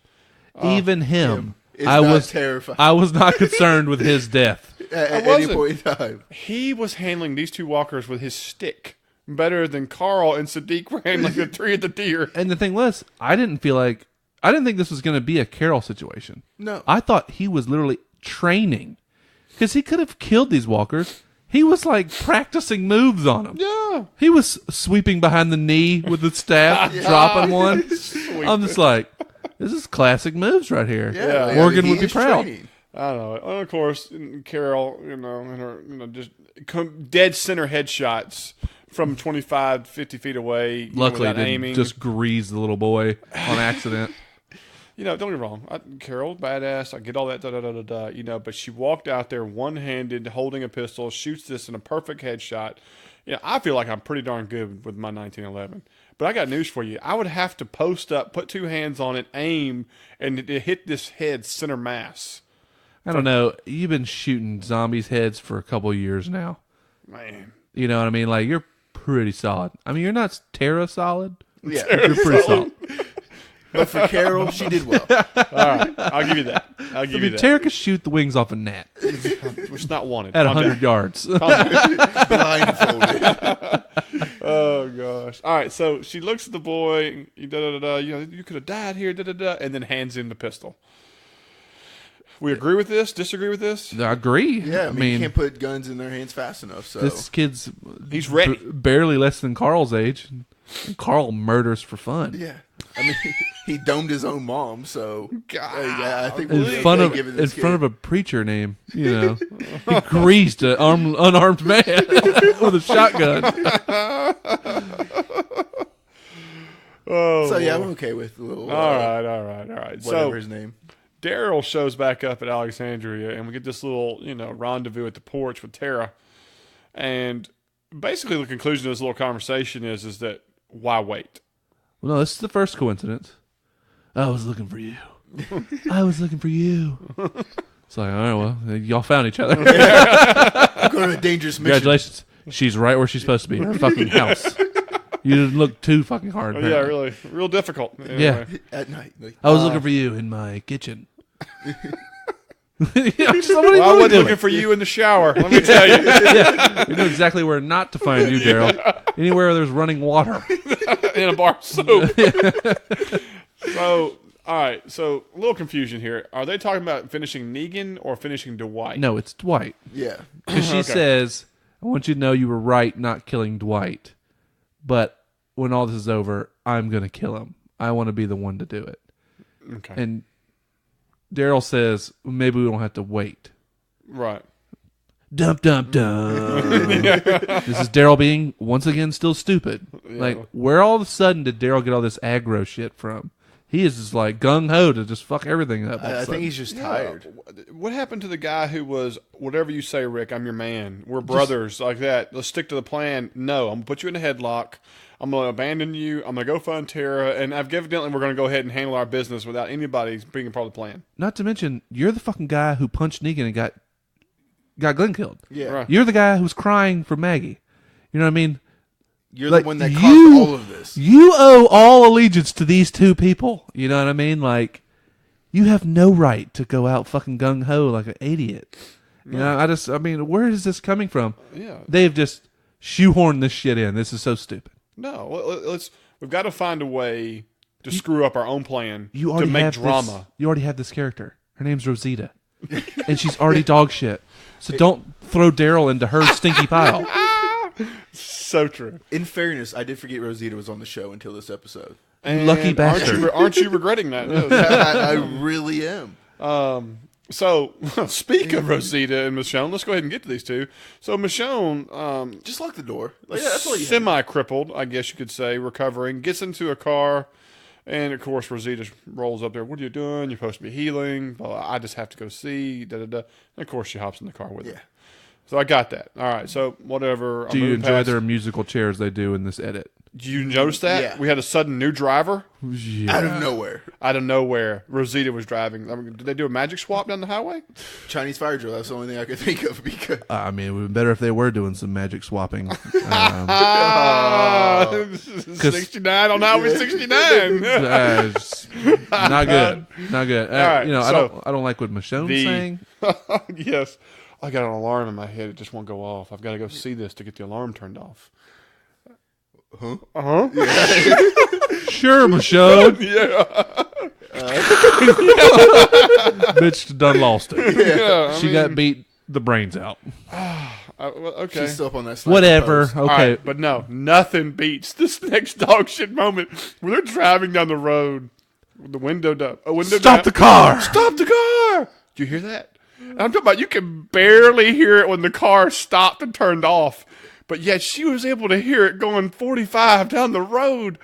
Even him. It's I not was terrified. I was not concerned with his death. At any wasn't. point in time. He was handling these two walkers with his stick better than Carl and Sadiq were handling the three of the deer. And the thing was, I didn't think this was going to be a Carol situation. No. I thought he was literally training because he could have killed these walkers. He was like practicing moves on them. Yeah. He was sweeping behind the knee with the staff, dropping one. I'm just like, this is classic moves right here. Yeah, Morgan he would be is proud. training. I don't know. And of course, Carol, you know, and her, you know, just dead center headshots from 25, 50 feet away. You know, Luckily, without didn't aiming. just grease the little boy on accident. You know, don't get me wrong. Carol, badass. I get all that, you know, but she walked out there one-handed, holding a pistol, shoots this in a perfect headshot. You know, I feel like I'm pretty darn good with my 1911. But I got news for you. I would have to post up, put two hands on it, aim, and it hit this head center mass. I don't know. You've been shooting zombies' heads for a couple years now. Man. You know what I mean? Like, you're pretty solid. I mean, you're not Terra solid. Yeah. You're pretty solid. But for Carol, she did well. All right. I'll give you that. I'll I give you mean, that. Terra could shoot the wings off a gnat Which is not wanted. at Calm 100 down. yards. Blindfolded. Oh, gosh. All right. So she looks at the boy. You know, you could have died here, and then hands him the pistol. We agree with this? Disagree with this? I agree. Yeah, I mean, you can't put guns in their hands fast enough. So this kid's He's ready. barely less than Carl's age. And Carl murders for fun. yeah, I mean, he domed his own mom. So yeah, I think In we'll front give it of this in front kid. of a preacher name, you know, he greased an unarmed man with a shotgun. Oh, So yeah, I'm Lord. okay with a little. All right. Whatever So his name. Daryl shows back up at Alexandria, and we get this little, you know, rendezvous at the porch with Tara. And basically, the conclusion of this little conversation is that why wait? Well, no, this is the first coincidence. I was looking for you. I was looking for you. It's like, all right, well, y'all found each other. I'm going on a dangerous mission. Congratulations. She's right where she's supposed to be, in her fucking house. You didn't look too fucking hard. Oh, yeah, apparently. really, real difficult. Anyway. Yeah. At night. Like, I was looking for you in my kitchen. Well, I wasn't looking for you in the shower. Let me tell you. Yeah, you know exactly where not to find you, Daryl. Anywhere there's running water. In a bar of soap. So, all right. So, a little confusion here. Are they talking about finishing Negan or finishing Dwight? No, it's Dwight. yeah. Because she says, I want you to know you were right not killing Dwight. But when all this is over, I'm going to kill him. I want to be the one to do it. Okay. And Daryl says, maybe we don't have to wait. Right. Dum, dum, dum. This is Daryl being, once again, still stupid. Yeah. Like, where all of a sudden did Daryl get all this aggro shit from? He is just like gung ho to just fuck everything up. I think he's just tired. What happened to the guy who was, whatever you say, Rick, I'm your man. We're brothers, like that. Let's stick to the plan. No, I'm going to put you in a headlock. I'm going to abandon you. I'm going to go find Tara. And evidently we're going to go ahead and handle our business without anybody being a part of the plan. Not to mention, you're the fucking guy who punched Negan and got Glenn killed. Yeah. Right. You're the guy who's crying for Maggie. You know what I mean? You're Like, the one that caused all of this. You owe all allegiance to these two people. You know what I mean? Like, you have no right to go out fucking gung ho like an idiot. You know, I mean, where is this coming from? Yeah. They've just shoehorned this shit in. This is so stupid. No, we've got to find a way to screw up our own plan You to already make have drama. You already have this character. Her name's Rosita, and she's already dog shit. So don't throw Daryl into her stinky pile. So true. In fairness, I did forget Rosita was on the show until this episode. And Lucky bastard. Aren't you regretting that? No. I really am. So, speak of Rosita and Michonne, let's go ahead and get to these two. So, Michonne, Just lock the door. Like, yeah, that's all you have. semi-crippled, I guess you could say, recovering, gets into a car, and, of course, Rosita rolls up there. What are you doing? You're supposed to be healing. Blah, blah, I just have to go see, da-da-da. And, of course, she hops in the car with her. So, I got that. All right, so, whatever. Do you enjoy their musical chairs they do in this edit? Do you notice that? Yeah. We had a sudden new driver. Yeah. Out of nowhere. Out of nowhere, Rosita was driving. I mean, did they do a magic swap down the highway? Chinese fire drill. That's the only thing I could think of. Because I mean, it would be better if they were doing some magic swapping. 69 on Highway 69. Not good. Not good. right, you know, so I don't like what Michonne's saying. Yes. I got an alarm in my head. It just won't go off. I've got to go see this to get the alarm turned off. Huh? Uh-huh. Sure, Michonne. Yeah. Bitch done lost it. Yeah. She got beat the brains out. Okay. she's still up on that sniper Whatever. post. Okay. All right, but no, nothing beats this next dog shit moment where they're driving down the road with the window down. Stop the car. Stop the car! Do you hear that? And I'm talking about you can barely hear it when the car stopped and turned off. But yet she was able to hear it going 45 down the road.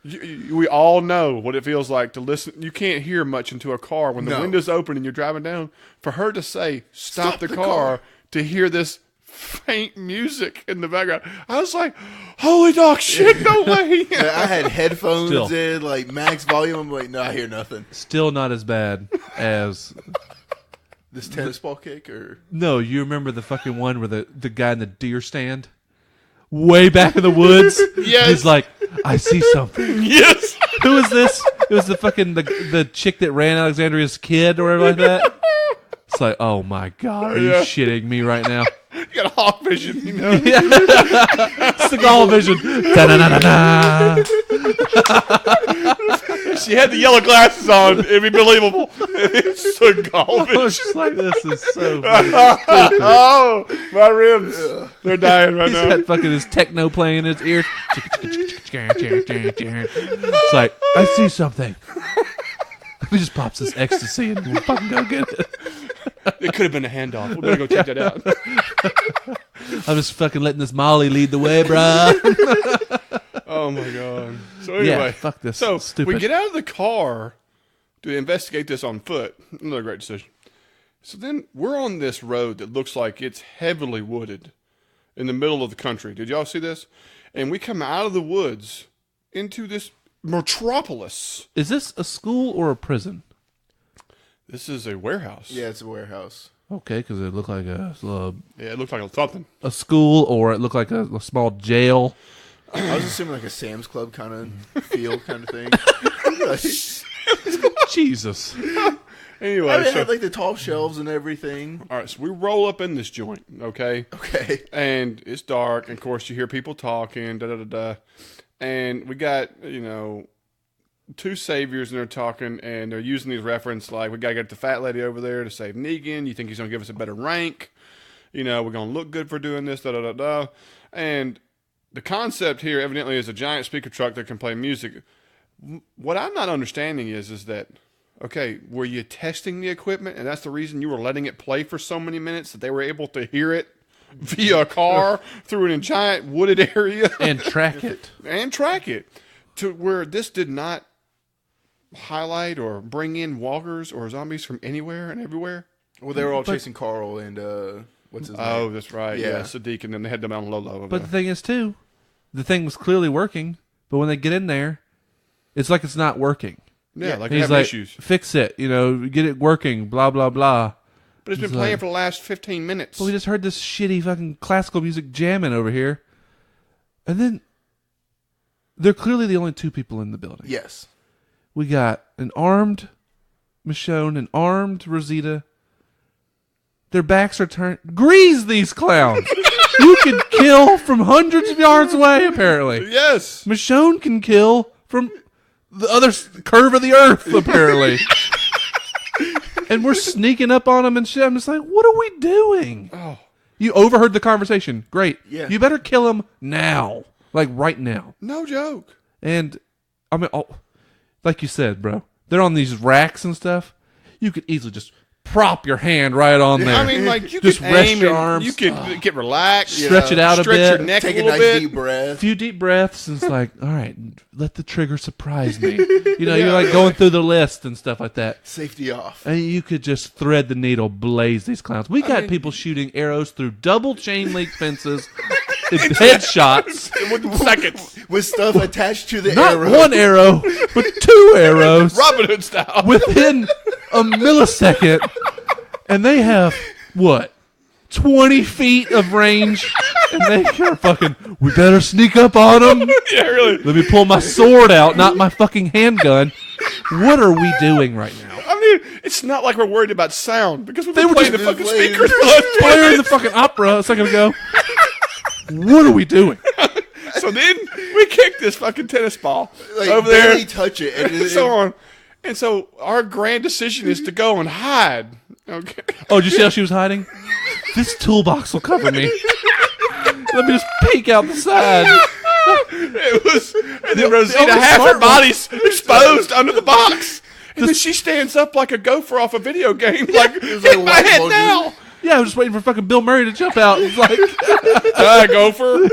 We all know what it feels like to listen. You can't hear much into a car when the window's open and you're driving down. For her to say, stop the car, to hear this faint music in the background. I was like, holy dog shit, no way. I had headphones Still. in, like max volume. I'm like, no, I hear nothing. Still not as bad as... This tennis ball kick or... No, you remember the fucking one where the guy in the deer stand? Way back in the woods? Yes. He's like, I see something. Yes. Who is this? It was the fucking the chick that ran Alexandria's kid or whatever like that. It's like, oh my god, are you shitting me right now? You got a hawk vision, you know? It's the Gall vision. Da-da-da-da-da. She had the yellow glasses on. It'd be believable. It's a Gall I was vision. just like, this is so funny. Oh, my ribs. They're dying right He's now. got fucking his techno playing in his ear. It's like, I see something. He just pops this ecstasy and we'll fucking go get it. It could have been a handoff. We better go check that out. I'm just fucking letting this Molly lead the way, bruh. Oh my god. So anyway, Yeah, fuck this. So Stupid. we get out of the car to investigate this on foot. Another great decision. So then we're on this road that looks like it's heavily wooded in the middle of the country. Did y'all see this? And we come out of the woods into this metropolis. Is this a school or a prison? This is a warehouse. Yeah, it's a warehouse. Okay, because it looked like Yeah, it looks like something. a school or it looked like a small jail. I was assuming like a Sam's Club kind of feel kind of thing. Jesus. Anyway, I mean, it so, had like the tall shelves and everything. all right, so we roll up in this joint, okay? Okay. And it's dark, and of course you hear people talking, da-da-da-da. And we got, two saviors and they're talking, and they're using these references like, we got to get the fat lady over there to save Negan. You think he's going to give us a better rank? We're going to look good for doing this, da-da-da-da. And the concept here evidently is a giant speaker truck that can play music. What I'm not understanding is that, okay, were you testing the equipment, and that's the reason you were letting it play for so many minutes, that they were able to hear it via a car through a giant wooded area? And track it. And track it to where this did not highlight or bring in walkers or zombies from anywhere and everywhere. Well, they were all chasing Carl and what's his name? Oh, that's right. Yeah. Yeah, Sadiq, and then they had them on low. But the thing is, too, the thing was clearly working, but when they get in there, it's like it's not working. yeah, like He's having like, issues. fix it, get it working, blah, blah, blah. But it's been He's playing like, for the last 15 minutes. But we just heard this shitty fucking classical music jamming over here. And then they're clearly the only two people in the building. Yes. We got an armed Michonne, an armed Rosita. Their backs are turned. Grease these clowns! You can kill from hundreds of yards away, apparently. Yes. Michonne can kill from the other curve of the earth, apparently. And we're sneaking up on them and shit. I'm just like, what are we doing? Oh. You overheard the conversation. Great. Yeah. You better kill him now. Like, right now. No joke. And, I mean, like you said, bro, they're on these racks and stuff. You could easily just prop your hand right on there. I mean, like, you just could rest aim your and arms. You could get relaxed. Stretch it out a stretch bit. your neck Take a a little nice bit. deep A breath. few deep breaths, and it's like, all right, let the trigger surprise me. You're like going through the list and stuff like that. Safety off. And you could just thread the needle, blaze these clowns. We got people shooting arrows through double chain link fences, headshots. Within seconds. With stuff attached to the Not arrow. one arrow, but two arrows Robin Hood style. within a millisecond. And they have, 20 feet of range? And they are fucking, we better sneak up on them. Yeah, really. Let me pull my sword out, not my fucking handgun. What are we doing right now? I mean, it's not like we're worried about sound because we've They been were playing the just fucking playing- speakers for the last 20 Playing the minutes. fucking opera a second ago. What are we doing? So then we kicked this fucking tennis ball Like, over barely there touch it. And and so on. And so our grand decision is to go and hide. Okay. Oh, did you see how she was hiding? This toolbox will cover me. Let me just peek out the side. It was, and then Rosita, only half smart her body's exposed under the box. And then she stands up like a gopher off a video game, like, was hit like my white head bulges. now. Yeah, I was just waiting for fucking Bill Murray to jump out. It's like, Gopher.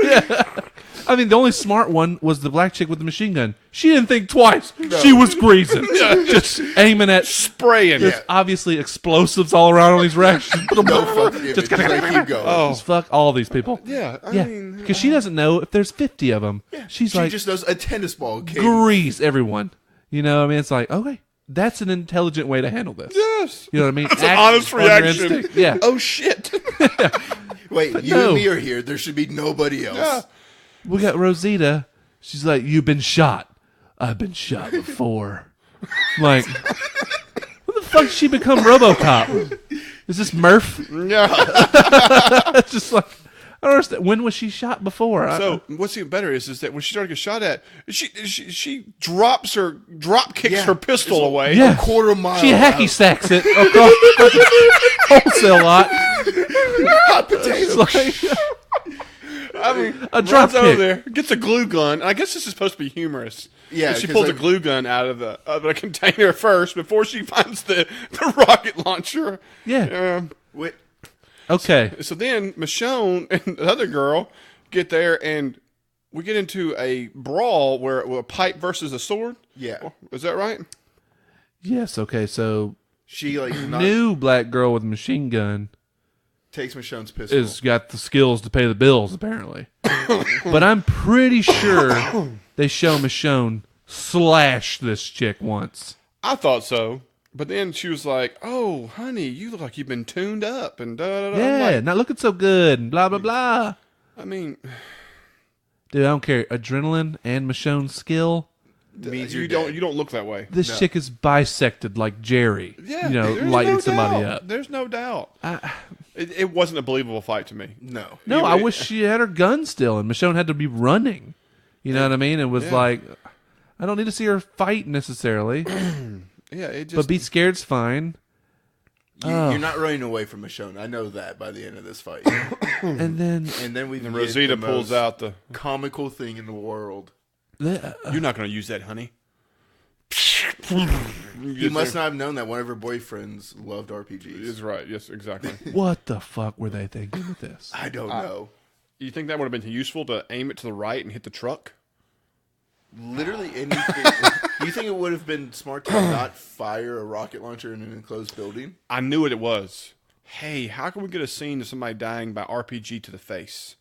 I mean, the only smart one was the black chick with the machine gun. She didn't think twice. She was greasing, just aiming at. Spraying. There's obviously explosives all around on these racks. No fuck it. Just keep going. Just fuck all these people. Yeah, I Yeah, mean, because she doesn't know if there's 50 of them. She's She like, just does a tennis ball game. grease everyone. You know what I mean? It's like, okay, that's an intelligent way to handle this. yes. You know what I mean? It's an Act honest on your reaction. instinct. Yeah. Oh, shit. Wait, you no. and me are here. There should be nobody else. Yeah. We got Rosita. She's like, you've been shot. I've been shot before. Like, what the fuck did she become RoboCop? Is this Murph? Yeah. It's just like, I don't understand. When was she shot before? So what's even better is that when she started to get shot at, she drop kicks Yeah. her pistol away. Yeah. A quarter mile. she hacky out. sacks it across the wholesale lot. Hot potato. It's like, I mean, A drop runs over kick. there, gets a glue gun. And I guess this is supposed to be humorous. Yeah, And she 'cause pulls a like- glue gun out of the container first before she finds the rocket launcher. Yeah. Wait, Okay. So then Michonne and the other girl get there, and we get into a brawl where a pipe versus a sword. yeah. Is that right? Yes. Okay. So She like new black girl with a machine gun takes Michonne's pistol. is got the skills to pay the bills, apparently. But I'm pretty sure they show Michonne slash this chick once. I thought so. But then she was like, "Oh, honey, you look like you've been tuned up," and da da da. I'm Yeah, like, not looking so good, and blah blah blah. I mean, Dude, I don't care. Adrenaline and Michonne's skill. means you you're don't dead. you don't look that way. This chick is bisected like Jerry. Yeah, you know, there's lighting no somebody doubt. up. There's no doubt. It wasn't a believable fight to me. No. No, You- I wish she had her gun still, and Michonne had to be running. You know what I mean? It was Yeah. like, I don't need to see her fight necessarily, Yeah, it just. but be scared's fine. You're not running away from Michonne. I know that by the end of this fight. And then And then we and Rosita pulls out the. comical thing in the world. You're not going to use that, honey. You must not have known that one of her boyfriends loved RPGs. Is right. Yes, exactly. what the fuck were they thinking with this? I don't know. You think that would have been useful to aim it to the right and hit the truck? Literally anything. Do you think it would have been smart to not fire a rocket launcher in an enclosed building? I knew what it was. Hey, how can we get a scene of somebody dying by RPG to the face?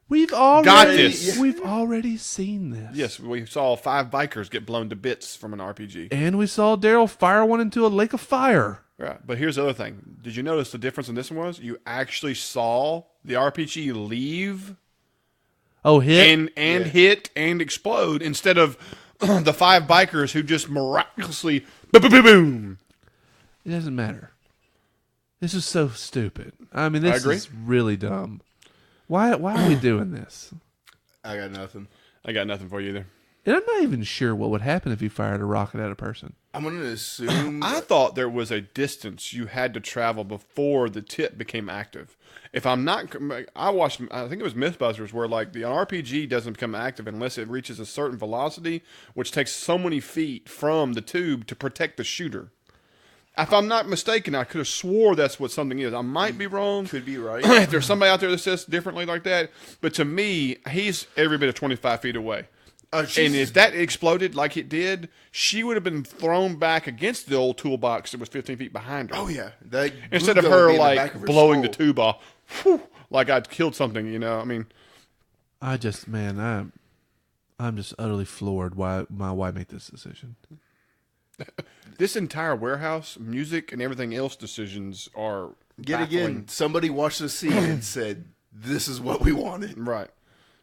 We've already Got this. We've already seen this. Yes, we saw 5 bikers get blown to bits from an RPG. And we saw Daryl fire one into a lake of fire. Right, but here's the other thing. Did you notice the difference in this one was? You actually saw the RPG leave Oh, hit? and hit and explode instead of the 5 bikers who just miraculously boom. It doesn't matter. This is so stupid. I mean, this agree. is really dumb. Why are we doing this? I got nothing. I got nothing for you either. And I'm not even sure what would happen if you fired a rocket at a person. I'm going to assume... I thought there was a distance you had to travel before the tip became active. If I'm not, I watched, I think it was Mythbusters, where like the RPG doesn't become active unless it reaches a certain velocity, which takes so many feet from the tube to protect the shooter. If I'm not mistaken, I could have swore that's what something is. I might be wrong. Could be right. If there's somebody out there that says differently like that, but to me, he's every bit of 25 feet away. And if that exploded like it did, she would have been thrown back against the old toolbox that was 15 feet behind her. Oh, yeah. That Instead of glue her, gun would be in the like, back of her blowing the skull. tube off, whew, like I'd killed something, you know? I mean, I'm just utterly floored why my wife made this decision. this entire warehouse, music and everything else decisions are Yet baffling. again, somebody watched the scene and said, this is what we wanted. Right.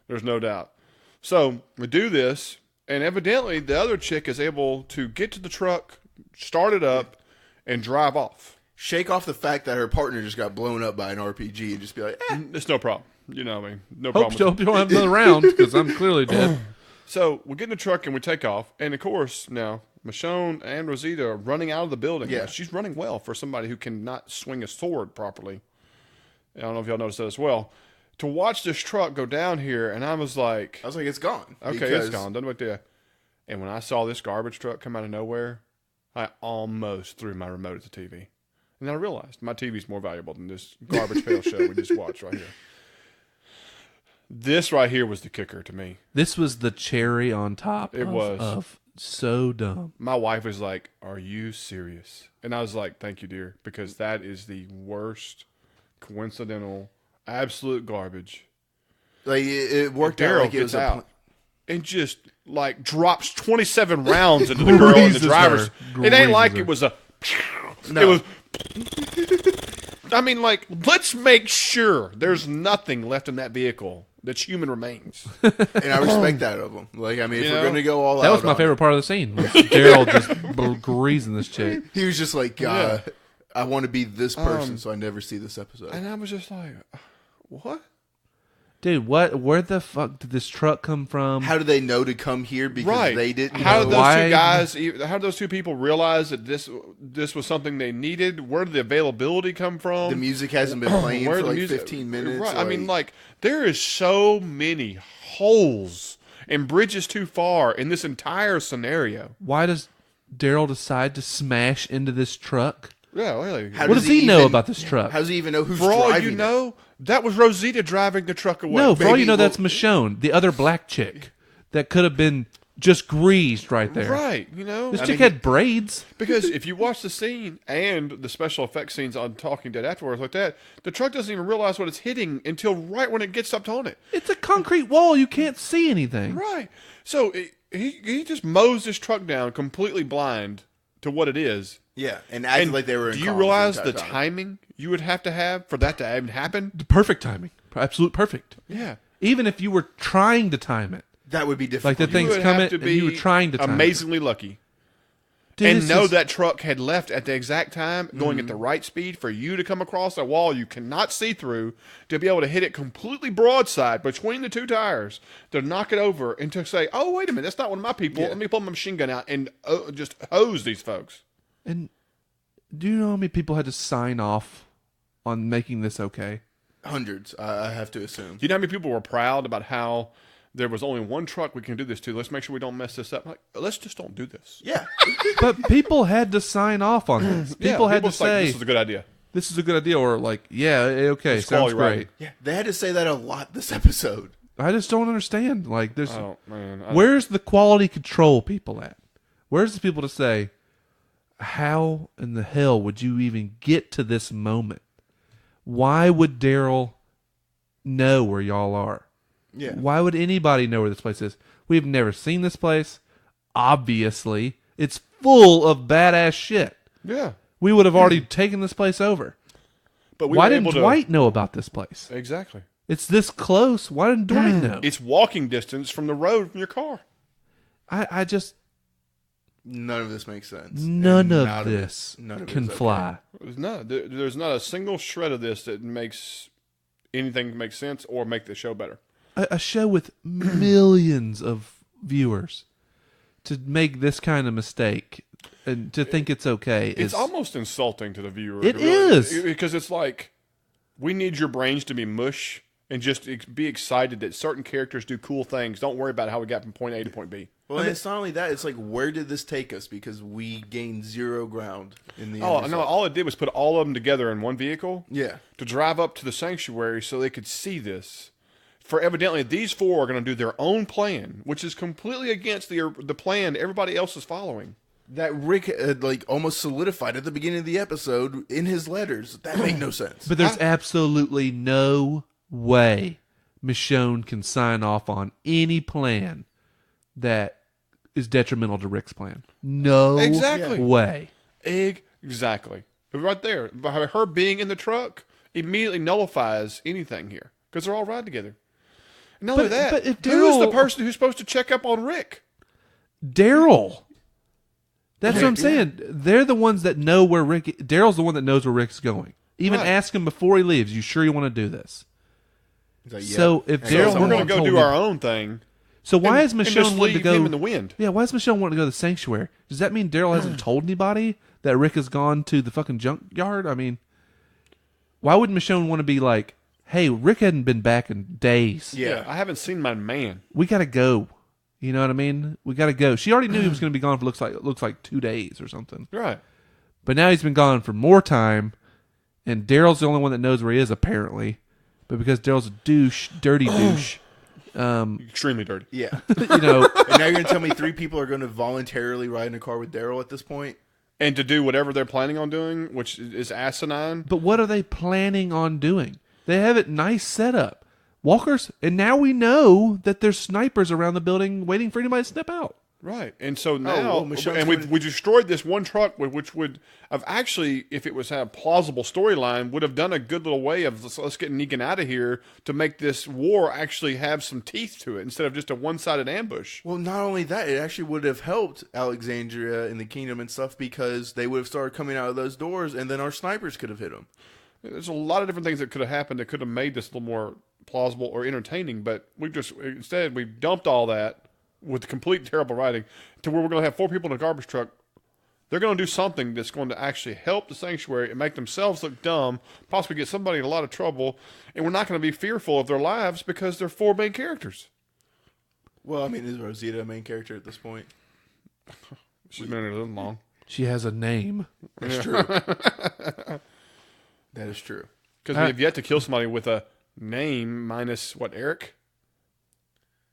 There's no doubt. So we do this, and evidently the other chick is able to get to the truck, start it up, and drive off. Shake off the fact that her partner just got blown up by an RPG and just be like, It's no problem. You know what I mean? No Hope problem. you don't have another round, because I'm clearly dead. So we get in the truck and we take off. And of course, now Michonne and Rosita are running out of the building. Yeah. Now, she's running well for somebody who cannot swing a sword properly. I don't know if y'all noticed that as well. To watch this truck go down here, and I was like, it's gone. okay, Because it's gone. Doesn't look there. And when I saw this garbage truck come out of nowhere, I almost threw my remote at the TV. And then I realized my TV's more valuable than this garbage pail show we just watched right here. This right here was the kicker to me. This was the cherry on top It was. of so dumb. My wife was like, "Are you serious?" And I was like, "Thank you, dear," because that is the worst coincidental, absolute garbage. Like, it worked Daryl out like it was gets a out and just like drops 27 rounds into the girl in the Greases driver's. her. It ain't like Greases it was a. No. It was. I mean, like, let's make sure there's nothing left in that vehicle that's human remains. And I respect that of him. Like, I mean, if You we're know? going to go all out That was my on favorite part of the scene. Was Daryl just greasing this chick. it, he was just like, I want to be this person, so I never see this episode. And I was just like, what? Dude, where the fuck did this truck come from? How do they know to come here? Because they didn't How know. did those Why- two guys? How did those two people realize that this was something they needed? Where did the availability come from? The music hasn't been playing Where for the like music- 15 minutes. Right. I mean, like, there is so many holes and bridges too far in this entire scenario. Why does Daryl decide to smash into this truck? Yeah. Really. How What does he know about this truck? How does he even know who's For all driving you know, that was Rosita driving the truck away. No, for all Maybe you know, we'll- that's Michonne, the other black chick that could have been just greased right there. Right. You know, This I chick mean, had braids. because if you watch the scene and the special effects scenes on Talking Dead afterwards like that, the truck doesn't even realize what it's hitting until right when it gets up on it. It's a concrete wall. You can't see anything. Right. So he just mows this truck down completely blind to what it is. Yeah, and acted like they were in do you comms realize the the entire time. timing you would have to have for that to even happen? Perfect timing. Absolute perfect. Yeah. Even if you were trying to time it. That would be difficult. Like the You thing's would coming have to and be you were trying to time it. amazingly lucky. Dude, and this know is- that truck had left at the exact time, going at the right speed for you to come across a wall you cannot see through, to be able to hit it completely broadside between the two tires, to knock it over, and to say, "Oh, wait a minute, that's not one of my people. Yeah. Let me pull my machine gun out and just hose these folks." And do you know how many people had to sign off on making this okay? Hundreds, I have to assume. Do you know how many people were proud about how there was only one truck we can do this to? Let's make sure we don't mess this up. Like, let's just don't do this. Yeah. But people had to sign off on this. People had to was like, say, this is a good idea. this is a good idea, or like, yeah, okay, It's sounds quality great. writing. Yeah, they had to say that a lot this episode. I just don't understand. Like, there's Oh man, where's the quality control people at? Where's the people to say, how in the hell would you even get to this moment? Why would Daryl know where y'all are? Yeah. Why would anybody know where this place is? We've never seen this place. Obviously, it's full of badass shit. Yeah. We would have already taken this place over. But we Why were didn't able to- Dwight know about this place? Exactly. It's this close. Why didn't Dwight know? It's walking distance from the road from your car. I just None of this makes sense. none And of this none of it can is okay. fly. There's not a single shred of this that makes anything make sense or make the show better. A show with millions of viewers to make this kind of mistake and to think it's okay. It's almost insulting to the viewer. It is. Because it's like, we need your brains to be mush and just be excited that certain characters do cool things. Don't worry about how we got from point A to point B. Well, and it's not only that. It's like, where did this take us? Because we gained zero ground in the Oh, end no, result. all it did was put all of them together in one vehicle Yeah. to drive up to the sanctuary so they could see this. For evidently, these four are going to do their own plan, which is completely against the plan everybody else is following. That Rick had, like, almost solidified at the beginning of the episode in his letters. That made no sense. But there's absolutely no way Michonne can sign off on any plan that is detrimental to Rick's plan. No Exactly. way. Exactly. Right there. By her being in the truck immediately nullifies anything here because they're all riding together. And not only But- that, but if who's the Daryl- person who's supposed to check up on Rick? Daryl. That's what I'm saying. They're the ones that know where Rick. Daryl's the one that knows where Rick's going. Even Right. ask him before he leaves. You sure you want to do this? He's like, So if And Daryl- So we're going to go told do him- our own thing. So why and- is and Michonne just wanting to leave go him in the wind? Yeah, why is Michonne wanting to go to the sanctuary? Does that mean Daryl hasn't told anybody that Rick has gone to the fucking junkyard? I mean, why would Michonne want to be like, "Hey, Rick hadn't been back in days. Yeah. I haven't seen my man. We got to go." You know what I mean? We got to go. She already knew he was going to be gone for looks like 2 days or something. Right. But now he's been gone for more time, and Daryl's the only one that knows where he is apparently. But because Daryl's a douche, dirty douche, Extremely dirty. Yeah. you know, And now you're going to tell me 3 people are going to voluntarily ride in a car with Daryl at this point? And to do whatever they're planning on doing, which is asinine. but what are they planning on doing? They have it nice set up. Walkers, and now we know that there's snipers around the building waiting for anybody to step out. Right. And so now, well, Michonne's and gonna- we destroyed this one truck, which would have actually, if it was had a plausible storyline, would have done a good little way of let's get Negan out of here to make this war actually have some teeth to it instead of just a one-sided ambush. Well, not only that, it actually would have helped Alexandria and the kingdom and stuff because they would have started coming out of those doors and then our snipers could have hit them. There's a lot of different things that could have happened that could have made this a little more plausible or entertaining, but we've dumped all that with complete terrible writing to where we're going to have 4 people in a garbage truck. They're going to do something that's going to actually help the sanctuary and make themselves look dumb, possibly get somebody in a lot of trouble, and we're not going to be fearful of their lives because they're 4 main characters. Well, I mean, is Rosita a main character at this point? She's been in it a little long. She has a name. That's true. That is true. Because we have yet to kill somebody with a name minus, what, Eric?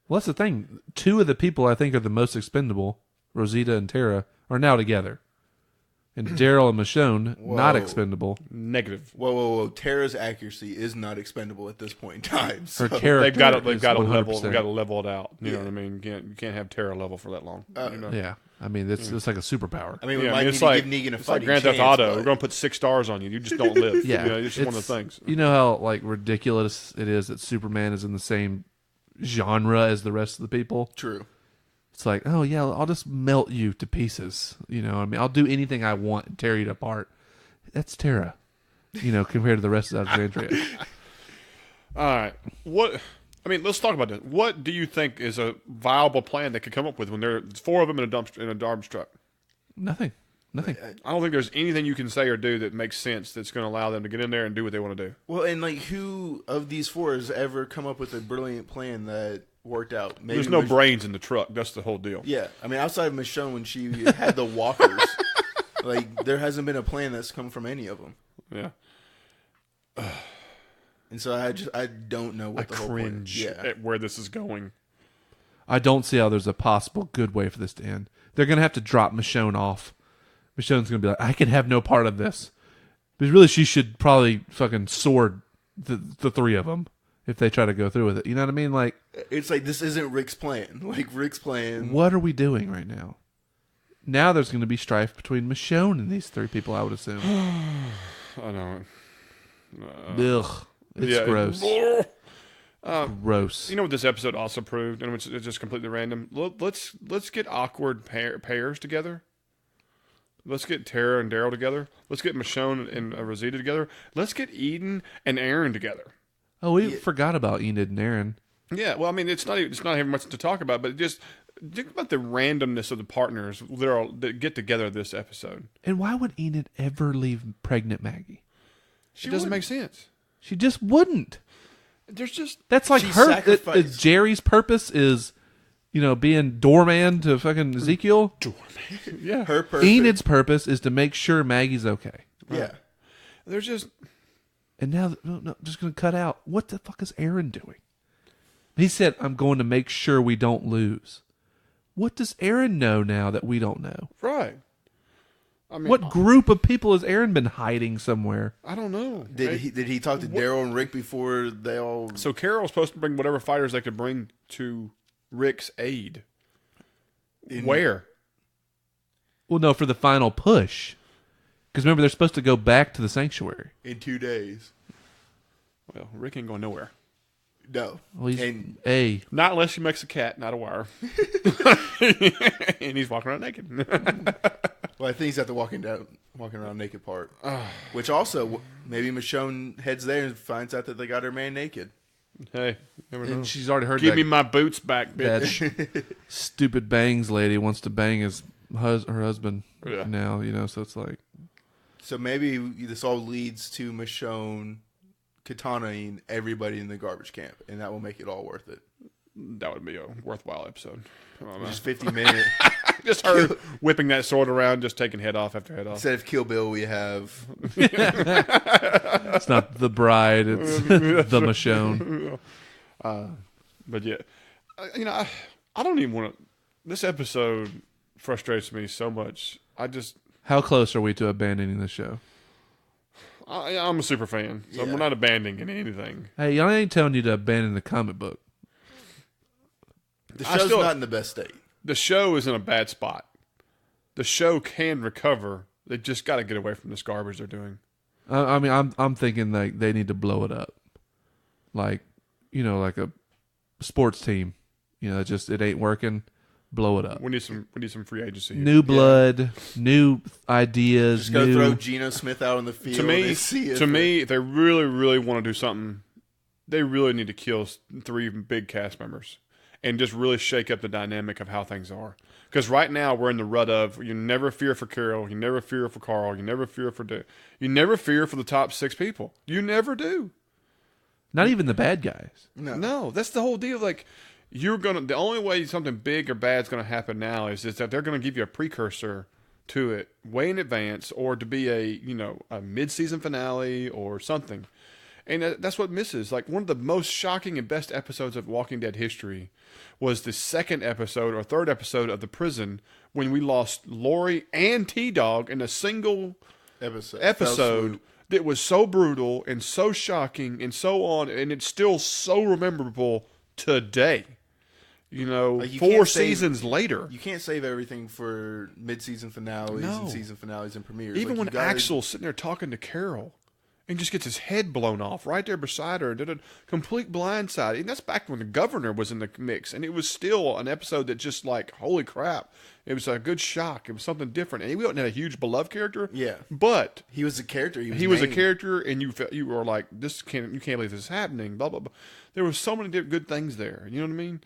Well, that's the thing. 2 of the people I think are the most expendable, Rosita and Tara, are now together. And Daryl and Michonne, not Whoa. expendable. Negative. Whoa. Tara's accuracy is not expendable at this point in time. So. Her character They've got is to 100%. level it out. You know what I mean? You can't have Terra level for that long. You know? Yeah. I mean, it's like a superpower. I mean, we Yeah, might it's need like, to give Negan a it's like fighting Grand Theft chance, Auto. but- We're going to put 6 stars on you. You just don't live. Yeah. You know, it's just one of the things. You know how like ridiculous it is that Superman is in the same genre as the rest of the people? True. It's like, oh yeah, I'll just melt you to pieces. You know, I mean, I'll do anything I want and tear you apart. That's Tara, you know, compared to the rest of Alexandria. All right. Let's talk about this. What do you think is a viable plan they could come up with when there's 4 of them in a garbage truck? Nothing. I don't think there's anything you can say or do that makes sense that's going to allow them to get in there and do what they want to do. Well, and like, who of these 4 has ever come up with a brilliant plan that worked out? Maybe There's no brains in the truck. That's the whole deal. Yeah, I mean, outside of Michonne when she had the walkers, like there hasn't been a plan that's come from any of them. Yeah. And so I don't know what I the whole point. cringe Yeah, at where this is going. I don't see how there's a possible good way for this to end. they're going to have to drop Michonne off. Michonne's going to be like, I can have no part of this. But really, she should probably fucking sword the three of them if they try to go through with it. You know what I mean? Like, it's like, this isn't Rick's plan. Like, Rick's plan. what are we doing right now? Now there's going to be strife between Michonne and these three people, I would assume. I know. Ugh. It's gross. Gross. You know what this episode also proved, and it's just completely random. Let's get awkward pairs together. Let's get Tara and Daryl together. Let's get Michonne and Rosita together. Let's get Eden and Aaron together. Oh, we forgot about Enid and Aaron. Yeah, well, I mean, it's not having much to talk about, but just think about the randomness of the partners that get together this episode. And why would Enid ever leave pregnant Maggie? It doesn't make sense. She just wouldn't. There's just That's like her. Jerry's purpose is, being doorman to fucking Ezekiel. doorman. Yeah. Her purpose. Enid's purpose is to make sure Maggie's okay. Yeah. There's just. And now, no, just going to cut out. What the fuck is Aaron doing? He said, I'm going to make sure we don't lose. What does Aaron know now that we don't know? Right. I mean, what group of people has Aaron been hiding somewhere? I don't know. Did he talk to Daryl and Rick before they all? So Carol was supposed to bring whatever fighters they could bring to Rick's aid. Where? Well, no, for the final push. Because remember, they're supposed to go back to the sanctuary in 2 days. Well, Rick ain't going nowhere. No. Well, not unless he makes a cat, not a wire. And he's walking around naked. Well, I think he's at the walking around naked part. Which also, maybe Michonne heads there and finds out that they got her man naked. Hey, never know. And she's already heard Give me my boots back, bitch. That stupid bangs lady wants to bang her husband now, so it's like. So maybe this all leads to Michonne katanaing everybody in the garbage camp, and that will make it all worth it. That would be a worthwhile episode. Just 50 minutes. Just her whipping that sword around, just taking head off after head off. Instead of Kill Bill, we have... It's not the bride, it's the Michonne. But yeah, I don't even want to... This episode frustrates me so much. How close are we to abandoning the show? I'm a super fan, so we're not abandoning anything. Hey, I ain't telling you to abandon the comic book. The show's not in the best state. The show is in a bad spot. The show can recover. They just got to get away from this garbage they're doing. I mean, I'm thinking like they need to blow it up, like like a sports team. It ain't working. Blow it up. We need some free agency here. New blood, new ideas. Just go throw Geno Smith out on the field. To me, if they really, really want to do something, they really need to kill 3 big cast members and just really shake up the dynamic of how things are. Because right now we're in the rut of you never fear for Carol, you never fear for Carl, you never fear for you never fear for the top 6 people. You never do. Not even the bad guys. No, that's the whole deal. Like. The only way something big or bad is going to happen now is that they're going to give you a precursor to it way in advance, or to be a mid-season finale or something. And that's what misses. Like, one of the most shocking and best episodes of Walking Dead history was the 2nd episode or 3rd episode of The Prison, when we lost Lori and T-Dog in a single episode that was so brutal and so shocking and so on, and it's still so memorable today. 4 seasons later. You can't save everything for mid-season finales and season finales and premieres. Even when Axel's sitting there talking to Carol and just gets his head blown off right there beside her and did a complete blindside. And that's back when the governor was in the mix. And it was still an episode that just like, holy crap. It was a good shock. It was something different. And he wasn't a huge beloved character. Yeah. But he was a character. He was a character, and you were like, you can't believe this is happening. Blah, blah, blah. There was so many good things there. You know what I mean?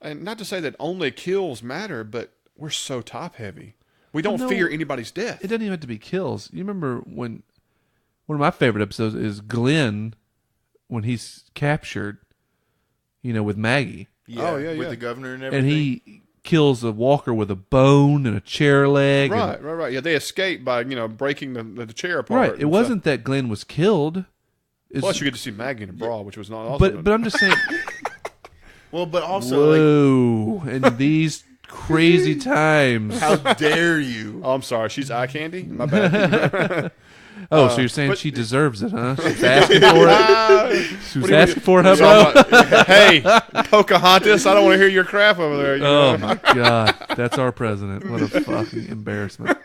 And not to say that only kills matter, but we're so top heavy. We don't fear anybody's death. It doesn't even have to be kills. You remember when one of my favorite episodes is Glenn when he's captured, with Maggie. Yeah, with the governor and everything. And he kills a walker with a bone and a chair leg. Right. Yeah, they escape by, breaking the chair apart. Right. It wasn't that Glenn was killed. Plus, you get to see Maggie in a bra, which was not awesome. But I'm just saying... Well, but also, whoa! And these crazy times. How dare you? Oh, I'm sorry. She's eye candy? My bad. Oh, so you're saying she deserves it, huh? She's asking for it. She was asking for it, huh, bro? Hey, Pocahontas, I don't want to hear your crap over there. You know? Oh my God, that's our president. What a fucking embarrassment.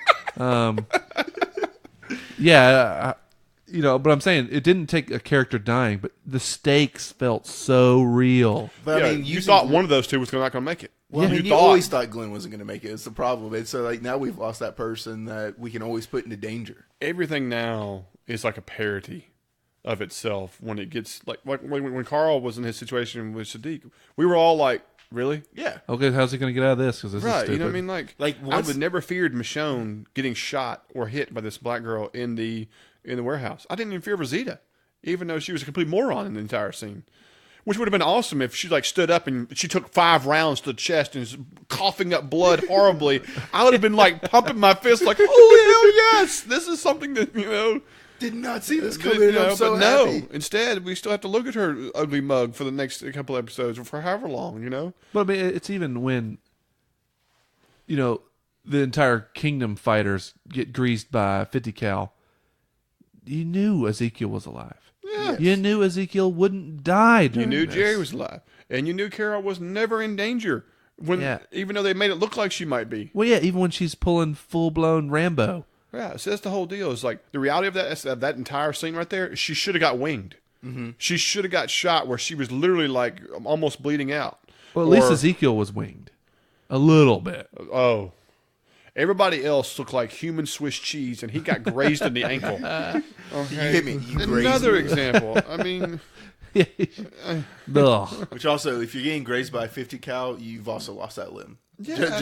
Yeah, but I'm saying it didn't take a character dying, but the stakes felt so real. But Yeah, I mean, you thought one of those two was not going to make it. Well, Yeah. I mean, you always thought Glenn wasn't going to make it. It's the problem. And so, like, now we've lost that person that we can always put into danger. Everything now is like a parody of itself when it gets like when Carl was in his situation with Sadiq. We were all like, really? Yeah. Okay, how's he going to get out of this? Because this is Right. stupid. You know what I mean? Like I once- would never feared Michonne getting shot or hit by this black girl in the warehouse. I didn't even fear Rosita, even though she was a complete moron in the entire scene. Which would have been awesome if she like stood up and she took 5 rounds to the chest and was coughing up blood horribly. I would have been like pumping my fist like, oh hell yes, this is something that Did not see this you coming. know, I'm so but no. happy. Instead, we still have to look at her ugly mug for the next couple episodes or for however long. You know. But I mean, it's even when, the entire Kingdom fighters get greased by 50 cal. You knew Ezekiel was alive. Yeah. You knew Ezekiel wouldn't die. You During knew this. Jerry was alive, and you knew Carol was never in danger. Even though they made it look like she might be. Well, yeah, even when she's pulling full blown Rambo. Yeah, so that's the whole deal. Is like the reality of that entire scene right there. She should have got winged. Mm-hmm. She should have got shot where she was literally like almost bleeding out. Well, at least Ezekiel was winged a little bit. Oh. Everybody else looked like human Swiss cheese, and he got grazed in the ankle. You hit me. You grazed Another me. example. I mean, Ugh. Which also, if you're getting grazed by 50 cal, you've also lost that limb. yeah,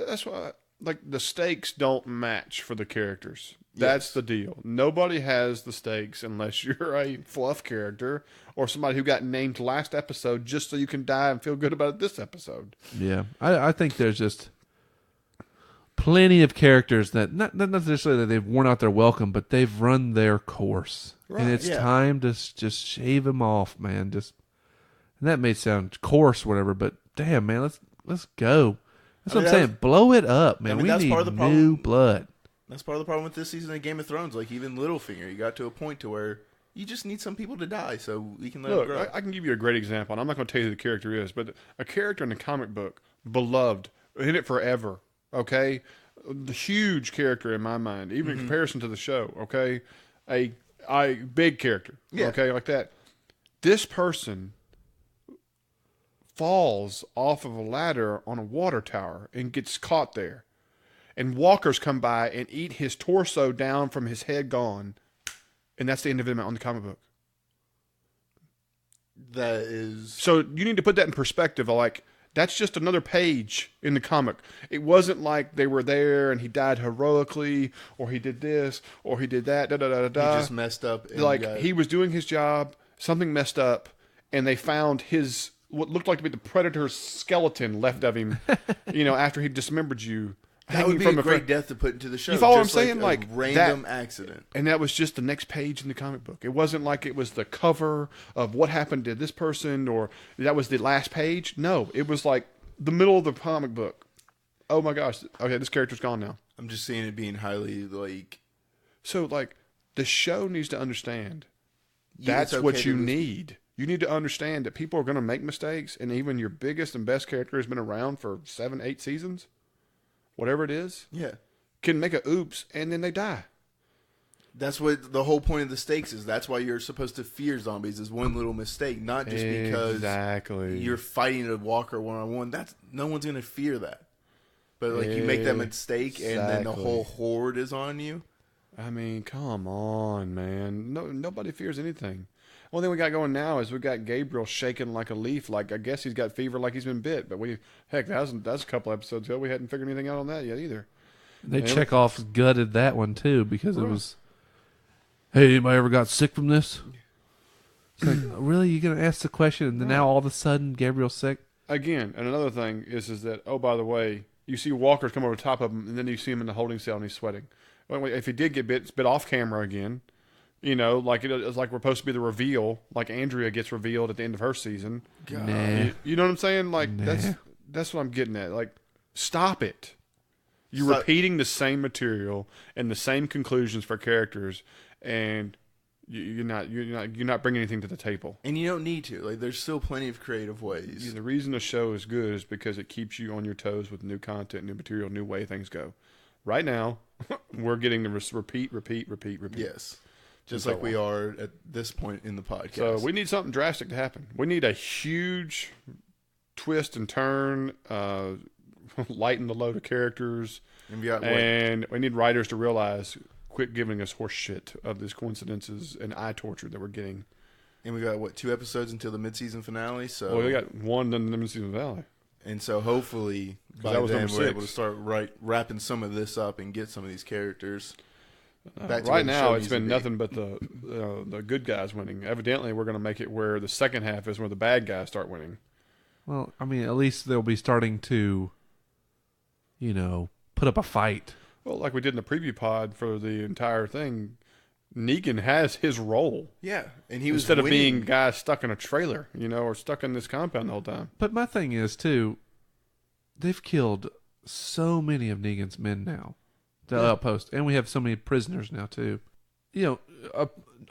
that's why. Like the stakes don't match for the characters. That's the deal. Nobody has the stakes unless you're a fluff character or somebody who got named last episode just so you can die and feel good about it this episode. Yeah, I think there's just plenty of characters that not necessarily that they've worn out their welcome, but they've run their course, and it's time to just shave them off, man. And that may sound coarse, or whatever, but damn, man, let's go. That's what I'm saying. Blow it up, man. We that's need part of the new problem. blood. That's part of the problem with this season of Game of Thrones. Like, even Littlefinger, you got to a point to where you just need some people to die so we can let them grow. Look, I can give you a great example, and I'm not going to tell you who the character is, but a character in the comic book, beloved, in it forever, okay? The huge character in my mind, even in comparison to the show, okay? A big character, okay, like that. This person falls off of a ladder on a water tower and gets caught there. And walkers come by and eat his torso down from his head gone. And that's the end of him on the comic book. That is... So you need to put that in perspective. Like, that's just another page in the comic. It wasn't like they were there and he died heroically, or he did this, or he did that, He just messed up. And like, he was doing his job, something messed up, and they found his, what looked like to be the Predator's skeleton left of him, after he dismembered you. That would be a great death to put into the show. You follow what I'm just saying? Like Like a random that, accident. And that was just the next page in the comic book. It wasn't like it was the cover of what happened to this person or that was the last page. No, it was like the middle of the comic book. Oh my gosh. Okay, this character's gone now. I'm just seeing it being highly like... So, like, the show needs to understand it's that's okay what to you lose. need. You need to understand that people are going to make mistakes, and even your biggest and best character has been around for 7, 8 seasons. Whatever it is, Yeah. can make a oops, and then they die. That's what the whole point of the stakes is. That's why you're supposed to fear zombies is one little mistake, not just because you're fighting a walker one-on-one. That's no one's going to fear that. But like you make that mistake and then the whole horde is on you. I mean, come on, man. Nobody fears anything. Only thing we got going now is we got Gabriel shaking like a leaf. Like, I guess he's got fever like he's been bit. But that's a couple episodes ago. We hadn't figured anything out on that yet either. They Chekhov's gutted that one too because it was, hey, anybody ever got sick from this? It's like, really? You're gonna ask the question and then now all of a sudden Gabriel's sick? Again, and another thing is that, oh, by the way, you see walkers come over the top of him, and then you see him in the holding cell and he's sweating. Well, if he did get bit, it's bit off camera again. Like it's like we're supposed to be the reveal, like Andrea gets revealed at the end of her season. Nah. You know what I'm saying? Like That's what I'm getting at. Like, stop it. You're Stop. repeating the same material and the same conclusions for characters, and you're not bringing anything to the table. And you don't need to. Like, there's still plenty of creative ways. The reason the show is good is because it keeps you on your toes with new content, new material, new way things go. Right now, we're getting the repeat. Yes. Just so like we are at this point in the podcast. So we need something drastic to happen. We need a huge twist and turn, lighten the load of characters, and we need writers to realize, quit giving us horse shit of these coincidences and eye torture that we're getting. And we got, 2 episodes until the mid-season finale? So we got one in the mid-season finale. And so hopefully by that was then number we're 6. able to start wrapping some of this up and get some of these characters. Right now, it's been nothing but the good guys winning. Evidently, we're going to make it where the second half is where the bad guys start winning. Well, I mean, at least they'll be starting to, put up a fight. Well, like we did in the preview pod for the entire thing, Negan has his role. Yeah, and he was instead of winning. being guys stuck in a trailer, or stuck in this compound the whole time. But my thing is too, they've killed so many of Negan's men now, the outpost, and we have so many prisoners now too.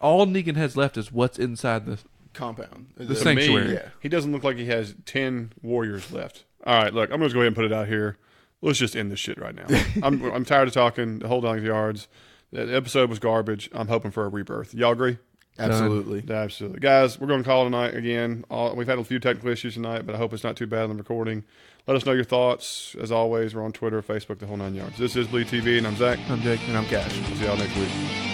All Negan has left is what's inside the compound, the sanctuary. Yeah. He doesn't look like he has 10 warriors left. All right, look, I'm going to go ahead and put it out here. Let's just end this shit right now. I'm tired of talking the whole donkey yards. The episode was garbage. I'm hoping for a rebirth. Y'all agree? Absolutely. Absolutely. Guys, we're going to call it a night again. We've had a few technical issues tonight, but I hope it's not too bad on the recording. Let us know your thoughts. As always, we're on Twitter, Facebook, the whole 9 yards. This is BleedTV, and I'm Zach. I'm Jake. And I'm Cash. See y'all next week.